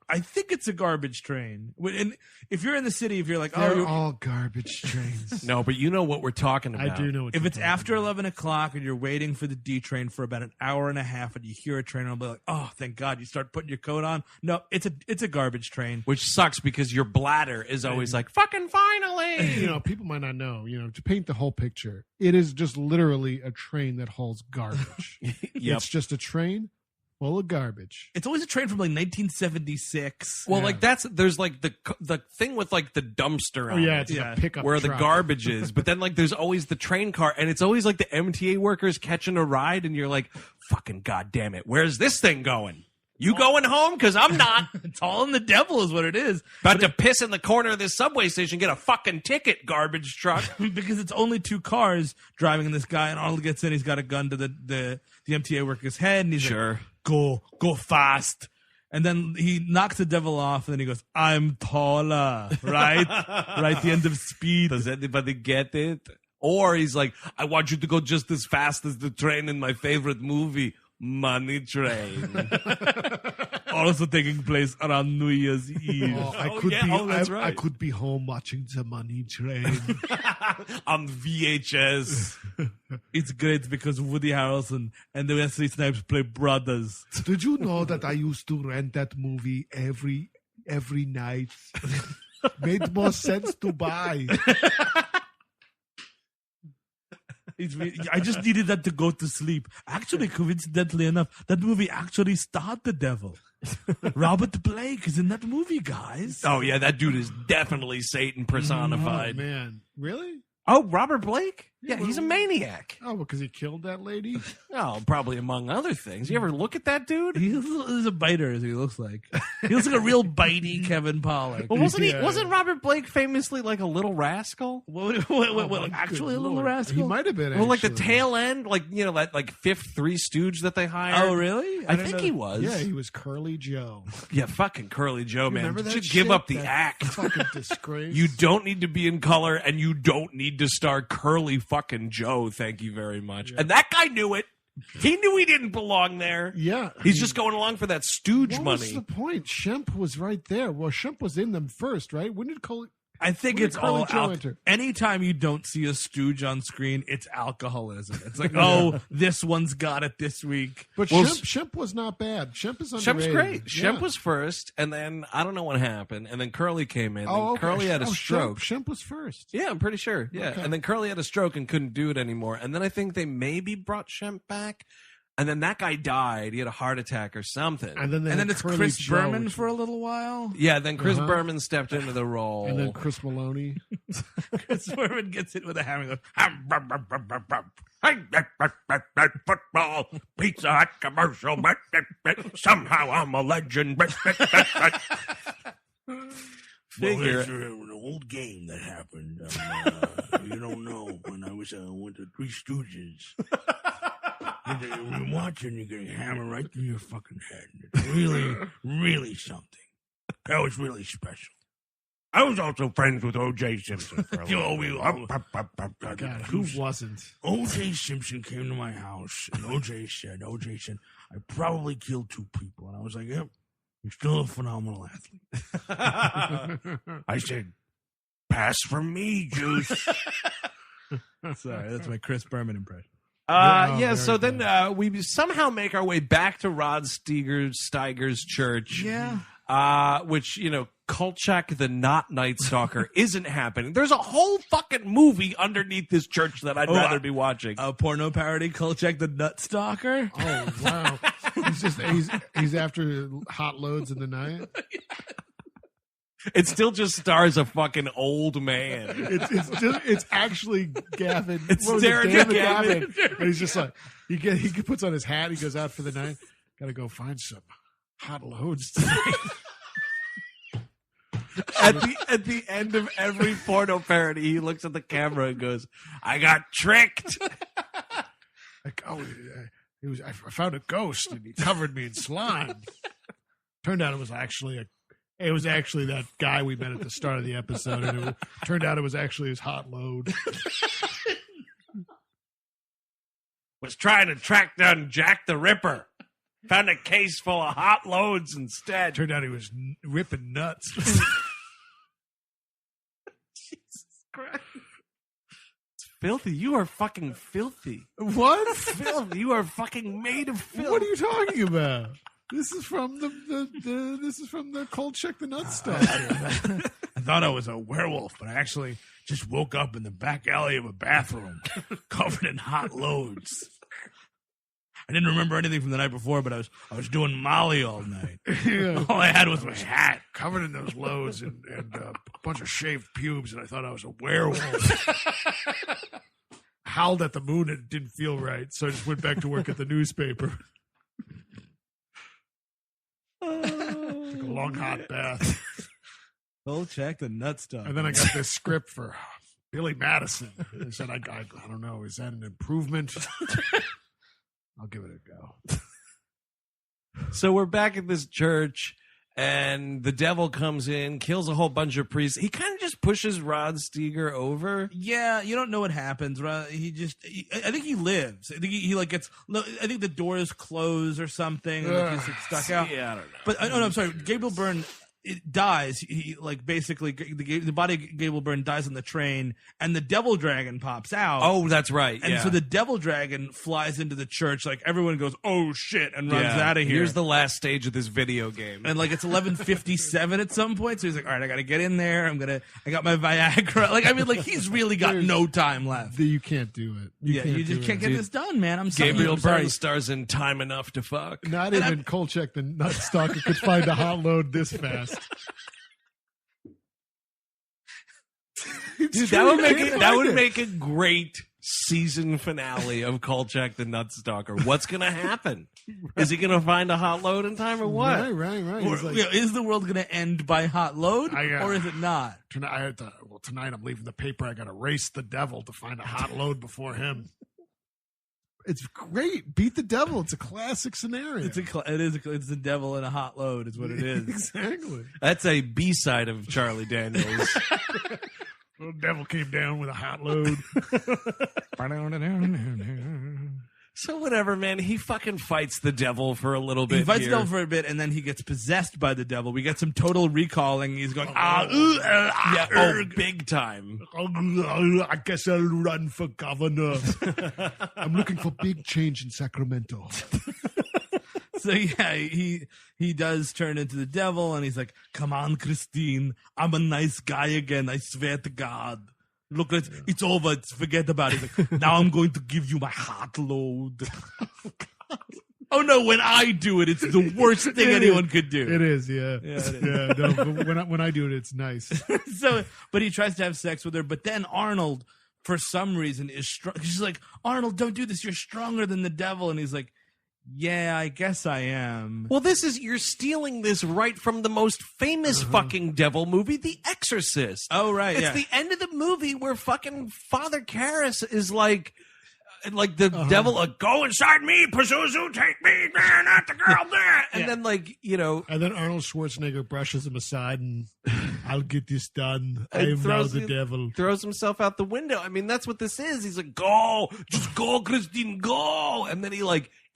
I think it's a garbage train. And if you're in the city, if you're like, They're you're, all garbage trains. No, but you know what we're talking about. I do know what if you're it's talking after about. 11 o'clock and you're waiting for the D train for about an hour and a half and you hear a train, I'll be like, oh, thank God. You start putting your coat on. No, it's a garbage train. Which sucks because your bladder is always like, fucking finally. You know, people might not know, to paint the whole picture, it is just literally a train that hauls garbage. Yep. It's just a train full of garbage. It's always a train from like 1976. Well, Yeah. like there's like the thing with like the dumpster Oh on yeah, it, it's like a pickup where truck. the garbage is. But then like there's always the train car, and it's always like the MTA workers catching a ride, and you're like, fucking goddamn it, where's this thing going? You going home? Because I'm not. It's all in the devil is what it is. About to piss in the corner of this subway station, get a fucking ticket, garbage truck. Because it's only 2 cars driving this guy, and Arnold gets in. He's got a gun to the MTA worker's head, and he's Sure. like, go fast. And then he knocks the devil off, and then he goes, I'm taller, right? Right, the end of Speed. Does anybody get it? Or he's like, I want you to go just as fast as the train in my favorite movie, Money Train. Also taking place around New Year's Eve. I could be home watching the Money Train. On VHS. It's great because Woody Harrelson and the Wesley Snipes play brothers. Did you know that I used to rent that movie every night? Made more sense to buy. I just needed that to go to sleep. Actually, coincidentally enough, that movie actually starred the devil. Robert Blake is in that movie, guys. Oh, yeah, that dude is definitely Satan personified. Oh, man. Really? Oh, Robert Blake? Yeah, he's a maniac. Oh, because he killed that lady? Oh, probably among other things. You ever look at that dude? He's a biter, as he looks like. He looks like a real bitey Kevin Pollak. Well, wasn't Robert Blake famously like a little rascal? Actually a little rascal? He might have been. Well, like the tail end, that like fifth Three Stooge that they hired. Oh, really? I think he was. Yeah, he was Curly Joe. Yeah, fucking Curly Joe, man. Remember that Just give shit? up the That act. Fucking disgrace. You don't need to be in color, and you don't need to star Curly fucking Joe. Thank you very much. Yeah. And that guy knew it. He knew he didn't belong there. Yeah. He's just going along for that Stooge money. What's the point? Shemp was right there. Well, Shemp was in them first, right? When did Curly... I think it's all anytime you don't see a stooge on screen, it's alcoholism. It's like, oh, this one's got it this week. But Shemp was not bad. Shemp is underrated. Shemp's great. Yeah. Shemp was first, and then I don't know what happened, and then Curly came in. Oh, okay. Curly had a stroke. Shemp was first. Yeah, I'm pretty sure. Yeah, okay. And then Curly had a stroke and couldn't do it anymore. And then I think they maybe brought Shemp back. And then that guy died. He had a heart attack or something. And then it's Chris Berman for a little while. Yeah, then Chris Berman stepped into the role. And then Chris Maloney. Chris Berman gets hit with a hammer. Football, Pizza Hut commercial. Somehow I'm a legend. Figure. Well, an old game that happened. You don't know when I was with the Three Stooges. You're watching, you're getting hammered right through your fucking head. It's really, really something. That was really special. I was also friends with O.J. Simpson for a while. God, who wasn't? O.J. Simpson came to my house, and O.J. said, I probably killed 2 people. And I was like, yep, you're still a phenomenal athlete. I said, pass from me, Juice. Sorry, that's my Chris Berman impression. So then we somehow make our way back to Rod Steiger's church. Yeah. Which, Kolchak the not Night Stalker isn't happening. There's a whole fucking movie underneath this church that I'd rather be watching. A porno parody, Kolchak the Nut Stalker? Oh, wow. he's after hot loads in the night. It still just stars a fucking old man. It's actually Gavin. It's Darren McGavin. And he's just like, he puts on his hat. He goes out for the night. Got to go find some hot loads tonight. At the end of every porno parody, he looks at the camera and goes, "I got tricked." Like, I found a ghost and he covered me in slime. Turned out it was actually that guy we met at the start of the episode, and it turned out it was actually his hot load. Was trying to track down Jack the Ripper. Found a case full of hot loads instead. Turned out he was ripping nuts. Jesus Christ. It's filthy. You are fucking filthy. What? Filthy. You are fucking made of filth. What are you talking about? This is from the Kolchak the Nut Stalker. I thought I was a werewolf, but I actually just woke up in the back alley of a bathroom covered in hot loads. I didn't remember anything from the night before, but I was doing Molly all night. Yeah. All I had was my hat covered in those loads and a bunch of shaved pubes, and I thought I was a werewolf. Howled at the moon and it didn't feel right, so I just went back to work at the newspaper. Took a long hot bath. Kolchak the Nut Stalker. And then I got this script for Billy Madison. I said, I don't know, is that an improvement? I'll give it a go. So we're back at this church, and the devil comes in, kills a whole bunch of priests. He kind of just pushes Rod Steiger over. Yeah, you don't know what happens. Right? I think he lives. I think he like gets. I think the doors close or something. And he's like stuck out. Yeah, I don't know. But no, I'm sorry. Gabriel Byrne dies. He like basically the body of Gabriel Byrne dies on the train, and the devil dragon pops out. Oh, that's right. And yeah. so the devil dragon flies into the church. Like everyone goes, "Oh shit!" and runs out of here. Here's the last stage of this video game. And like it's 11:57 at some point, so he's like, "All right, I got to get in there. I got my Viagra." Like I mean, like he's really got no time left. You can't do it. You just can't get this done, man. I'm sorry. Gabriel I'm sorry. Byrne stars in Time Enough to Fuck. Not even Kolchak, the Nut Stalker, could find a hot load this fast. Dude, that would make a great season finale of Kolchak the Nut Stalker. What's gonna happen? Is he gonna find a hot load in time or what? Right. Or, He's like, is the world going to end by hot load, or is it not? tonight I'm leaving the paper. I got to race the devil to find a hot load before him. It's great. Beat the devil. It's a classic scenario. It's the devil in a hot load is what it is. Exactly. That's a B-side of Charlie Daniels. The devil came down with a hot load. So whatever, man. He fucking fights the devil for a little bit. He fights here. the devil for a bit, and then he gets possessed by the devil. We get some total recalling. He's going, big time. I guess I'll run for governor. I'm looking for big change in Sacramento. So yeah, he does turn into the devil, and he's like, "Come on, Christine, I'm a nice guy again. I swear to God. Look, it's over. Forget about it. He's like, now I'm going to give you my hot load." Oh no! When I do it, it's the worst thing anyone could do. It is, yeah. Yeah, it is. Yeah, no, but when I do it, it's nice. So, but he tries to have sex with her, but then Arnold, for some reason, is strong. She's like, "Arnold, don't do this. You're stronger than the devil." And he's like, "Yeah, I guess I am." Well, you're stealing this right from the most famous fucking devil movie, The Exorcist. Oh, right, It's the end of the movie where fucking Father Karras is like the devil, go inside me, Pazuzu, take me, not the girl there. And then And then Arnold Schwarzenegger brushes him aside and I'll get this done. I am now the devil. Throws himself out the window. I mean, that's what this is. He's like, go, just go, Christine, go. And then he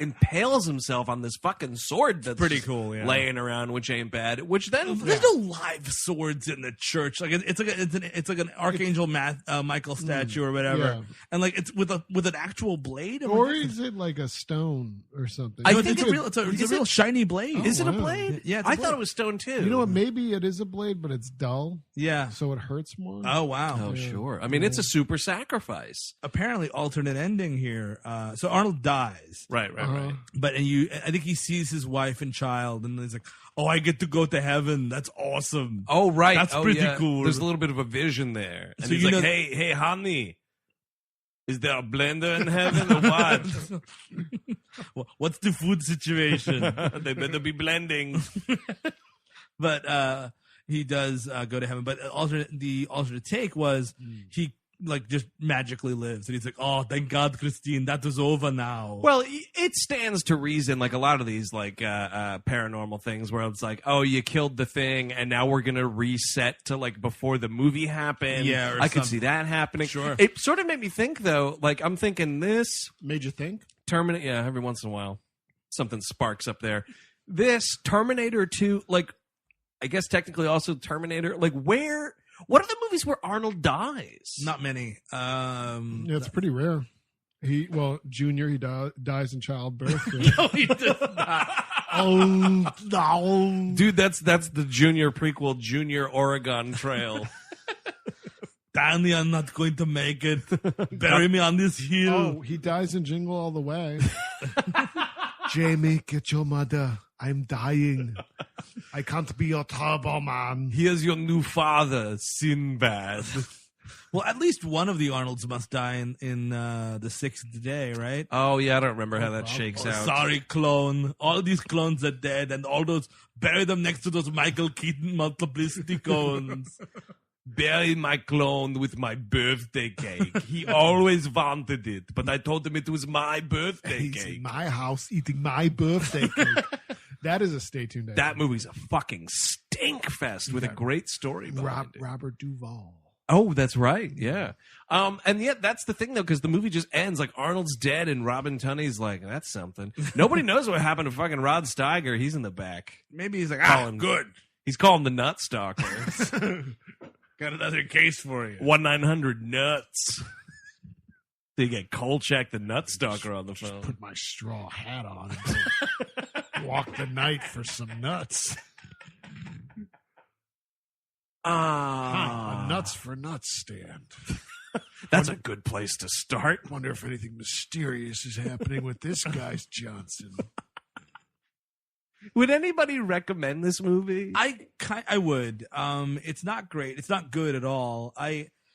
impales himself on this fucking sword that's pretty cool, yeah. laying around, which ain't bad. Which then there's no live swords in the church. Like it's like an Archangel Michael statue or whatever, and like it's with an actual blade. Or is it like a stone or something? I think it's a real shiny blade. Is it a blade? Yeah, I thought it was stone too. You know what? Maybe it is a blade, but it's dull. Yeah, so it hurts more. Oh wow. Oh sure. I mean, it's a super sacrifice. Apparently, alternate ending here. So Arnold dies. Right. But I think he sees his wife and child, and he's like, "Oh, I get to go to heaven. That's awesome." Oh, right. That's pretty cool. There's a little bit of a vision there. And So he's like, "Hey, honey, is there a blender in heaven or what? What's the food situation?" They better be blending. But he does go to heaven. But the alternate take was he just magically lives, and he's like, "Oh, thank God, Christine, that is over now." Well, it stands to reason, like a lot of these paranormal things, where it's like, "Oh, you killed the thing, and now we're gonna reset to before the movie happened." Yeah, or I could see that happening. Sure. It sort of made me think, though. Like I'm thinking this made you think. Terminator. Yeah, every once in a while, something sparks up there. This Terminator 2, I guess technically also Terminator. What are the movies where Arnold dies? Not many. It's pretty rare. Junior, he dies in childbirth. No, he does not. Oh no, dude, that's the Junior prequel, Junior Oregon Trail. Danny, I'm not going to make it. Bury me on this hill. Oh, he dies in Jingle All the Way. Jamie, get your mother. I'm dying. I can't be your Turbo Man. Here's your new father, Sinbad. Well, at least one of the Arnolds must die in the sixth day, right? Oh, yeah, I don't remember how that shakes out. Sorry, clone. All these clones are dead, and all those, bury them next to those Michael Keaton multiplicity cones. Bury my clone with my birthday cake. He always wanted it, but I told him it was my birthday He's cake. in my house eating my birthday cake. That is a stay tuned. That movie's a fucking stink fest with a great story behind it. Robert Duvall. Oh, that's right. Yeah. And yet that's the thing though, because the movie just ends like Arnold's dead and Robin Tunney's like, that's something. Nobody knows what happened to fucking Rod Steiger. He's in the back. Maybe he's like, Good. He's calling the Nut Stalker. got another case for you. 1-900-NUTS. So you get Kolchak the Nut Stalker on the phone. Put my straw hat on. And walk the night for some nuts. A nuts for nuts stand. That's a good place to start. Wonder if anything mysterious is happening with this guy's Johnson. Would anybody recommend this movie? I would. It's not great. It's not good at all.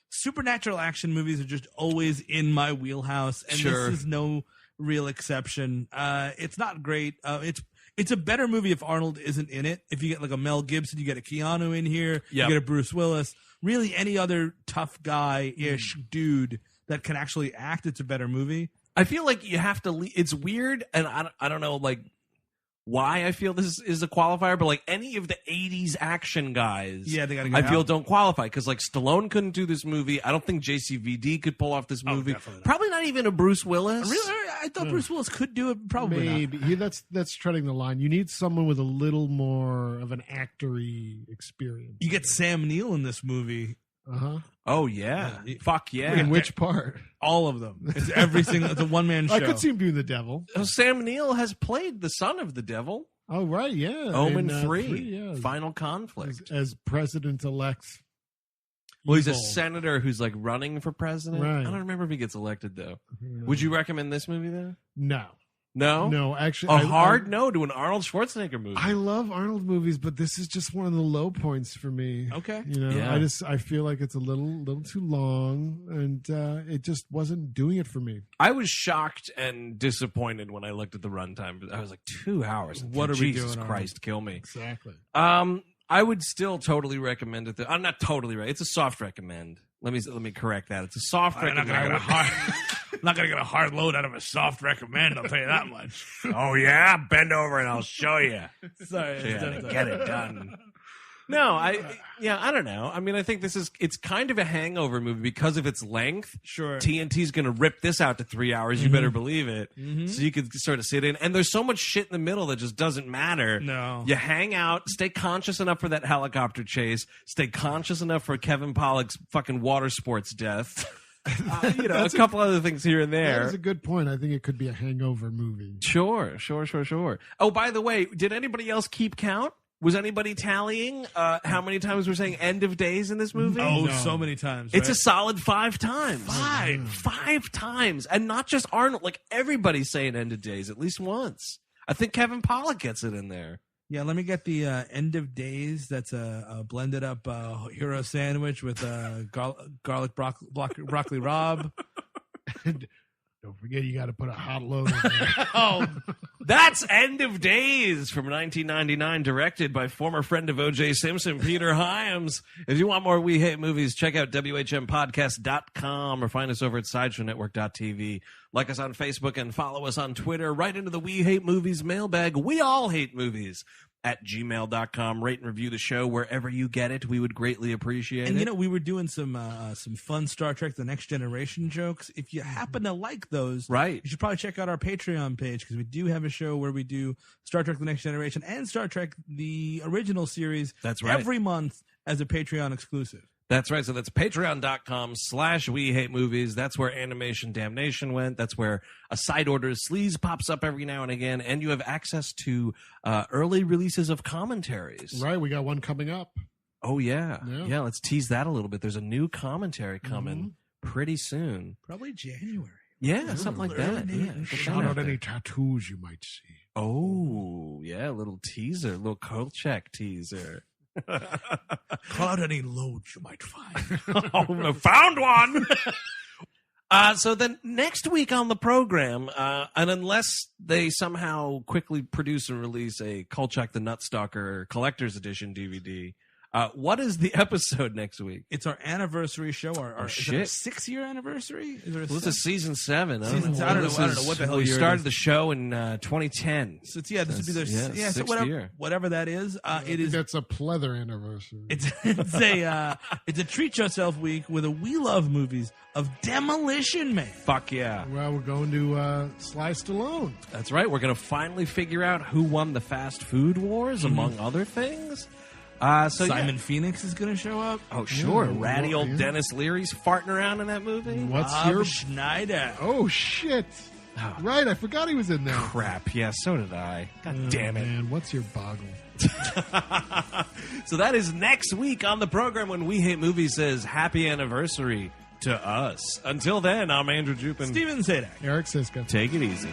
Supernatural action movies are just always in my wheelhouse, and Sure. this is no real exception. It's not great. It's a better movie if Arnold isn't in it. If you get like a Mel Gibson, you get a Keanu in here, Yep. you get a Bruce Willis. Really, any other tough guy-ish dude that can actually act, it's a better movie. I feel like you have to. It's weird, and I don't know like why I feel this is a qualifier, but like any of the '80s action guys, Yeah, they gotta go I feel out. don't qualify because like Stallone couldn't do this movie. I don't think JCVD could pull off this movie. definitely not. Probably not even a Bruce Willis. Really, I thought Bruce Willis could do it. Probably not. Maybe that's treading the line. You need someone with a little more of an actory experience. You get Sam Neill in this movie. Oh yeah, fuck yeah. In which part? All of them. It's every single. It's a one-man show. I could see him doing the devil. Sam Neill has played the son of the devil. Oh right, yeah. Omen In, 3, yeah. Final Conflict. as president-elect. Well, he's a evil. senator who's like running for president. Right. I don't remember if he gets elected though. Yeah. Would you recommend this movie then? No, No, no. Actually, A hard no to an Arnold Schwarzenegger movie. I love Arnold movies, but this is just one of the low points for me. Okay. You know, Yeah. I feel like it's a little too long, and it just wasn't doing it for me. I was shocked and disappointed when I looked at the runtime. I was like, 2 hours. What are we Jesus doing, Christ, kill me. Exactly. I would still totally recommend it. I'm not totally right. It's a soft recommend. Let me correct that. It's a soft I'm not recommend. going to get a hard load out of a soft recommend. I'll tell you that much. Oh yeah, bend over and I'll show you. Sorry. Get it done. No, I don't know. I mean, I think it's kind of a hangover movie because of its length. Sure. TNT's going to rip this out to 3 hours. You better believe it. So you could sort of sit in. And there's so much shit in the middle that just doesn't matter. No. You hang out, stay conscious enough for that helicopter chase, stay conscious enough for Kevin Pollak's fucking water sports death. A couple other things here and there. That is a good point. I think it could be a hangover movie. Sure. Oh, by the way, did anybody else keep count? Was anybody tallying how many times we're saying end of days in this movie? Oh, No. so many times. It's a right? solid 5 times. Five. Times. And not just Arnold. Like, everybody's saying end of days at least once. I think Kevin Pollak gets it in there. Yeah, let me get the end of days. That's a blended up hero sandwich with garlic broccoli Rob. Don't forget, you got to put a hot load in there. Oh, that's End of Days from 1999, directed by former friend of O.J. Simpson, Peter Hyams. If you want more We Hate Movies, check out WHMPodcast.com or find us over at SideshowNetwork.tv. Like us on Facebook and follow us on Twitter. Right into the We Hate Movies mailbag. We all hate movies. At gmail.com. Rate and review the show wherever you get it. We would greatly appreciate And it. you know, we were doing some fun Star Trek: The Next Generation jokes. If you happen to like those, Right. you should probably check out our Patreon page because we do have a show where we do Star Trek: The Next Generation and Star Trek: The Original Series. That's right. Every month as a Patreon exclusive. That's right. So that's patreon.com/We Hate Movies. That's where Animation Damnation went. That's where a Side Order Sleaze pops up every now and again. And you have access to early releases of commentaries. Right, we got one coming up. Oh, yeah. Yeah. Yeah, let's tease that a little bit. There's a new commentary coming pretty soon. Probably January. Yeah, something like that. Yeah, get that Shout out there. any tattoos you might see. Oh, yeah, a little teaser, a little Kolchak teaser. Call out any loads you might find. Oh, I found one. So then next week on the program, and unless they somehow quickly produce and release a Kolchak the Nut Stalker Collector's Edition DVD, What is the episode next week? It's our anniversary show. Our shit. 6-year anniversary? Is there a Well, this is season 7. I don't know what the hell we year it started is. the show in 2010. So this would be their so sixth whatever, year. whatever that is. It is. That's a pleather anniversary. It's a treat yourself week with a We Love Movies of Demolition Man. Fuck yeah. Well, we're going to Sly Stallone. That's right. We're going to finally figure out who won the fast food wars, among other things. Simon Phoenix is going to show up. Oh, sure. Yeah, Ratty old yeah. Dennis Leary's farting around in that movie. What's Bob your... Schneider. Oh, shit. Oh. Right, I forgot he was in there. Crap. Yeah, so did I. God damn it. Man, what's your boggle? So that is next week on the program when We Hate Movies says happy anniversary to us. Until then, I'm Andrew Jupin. Steven Sadak. Eric Siska. Take it easy.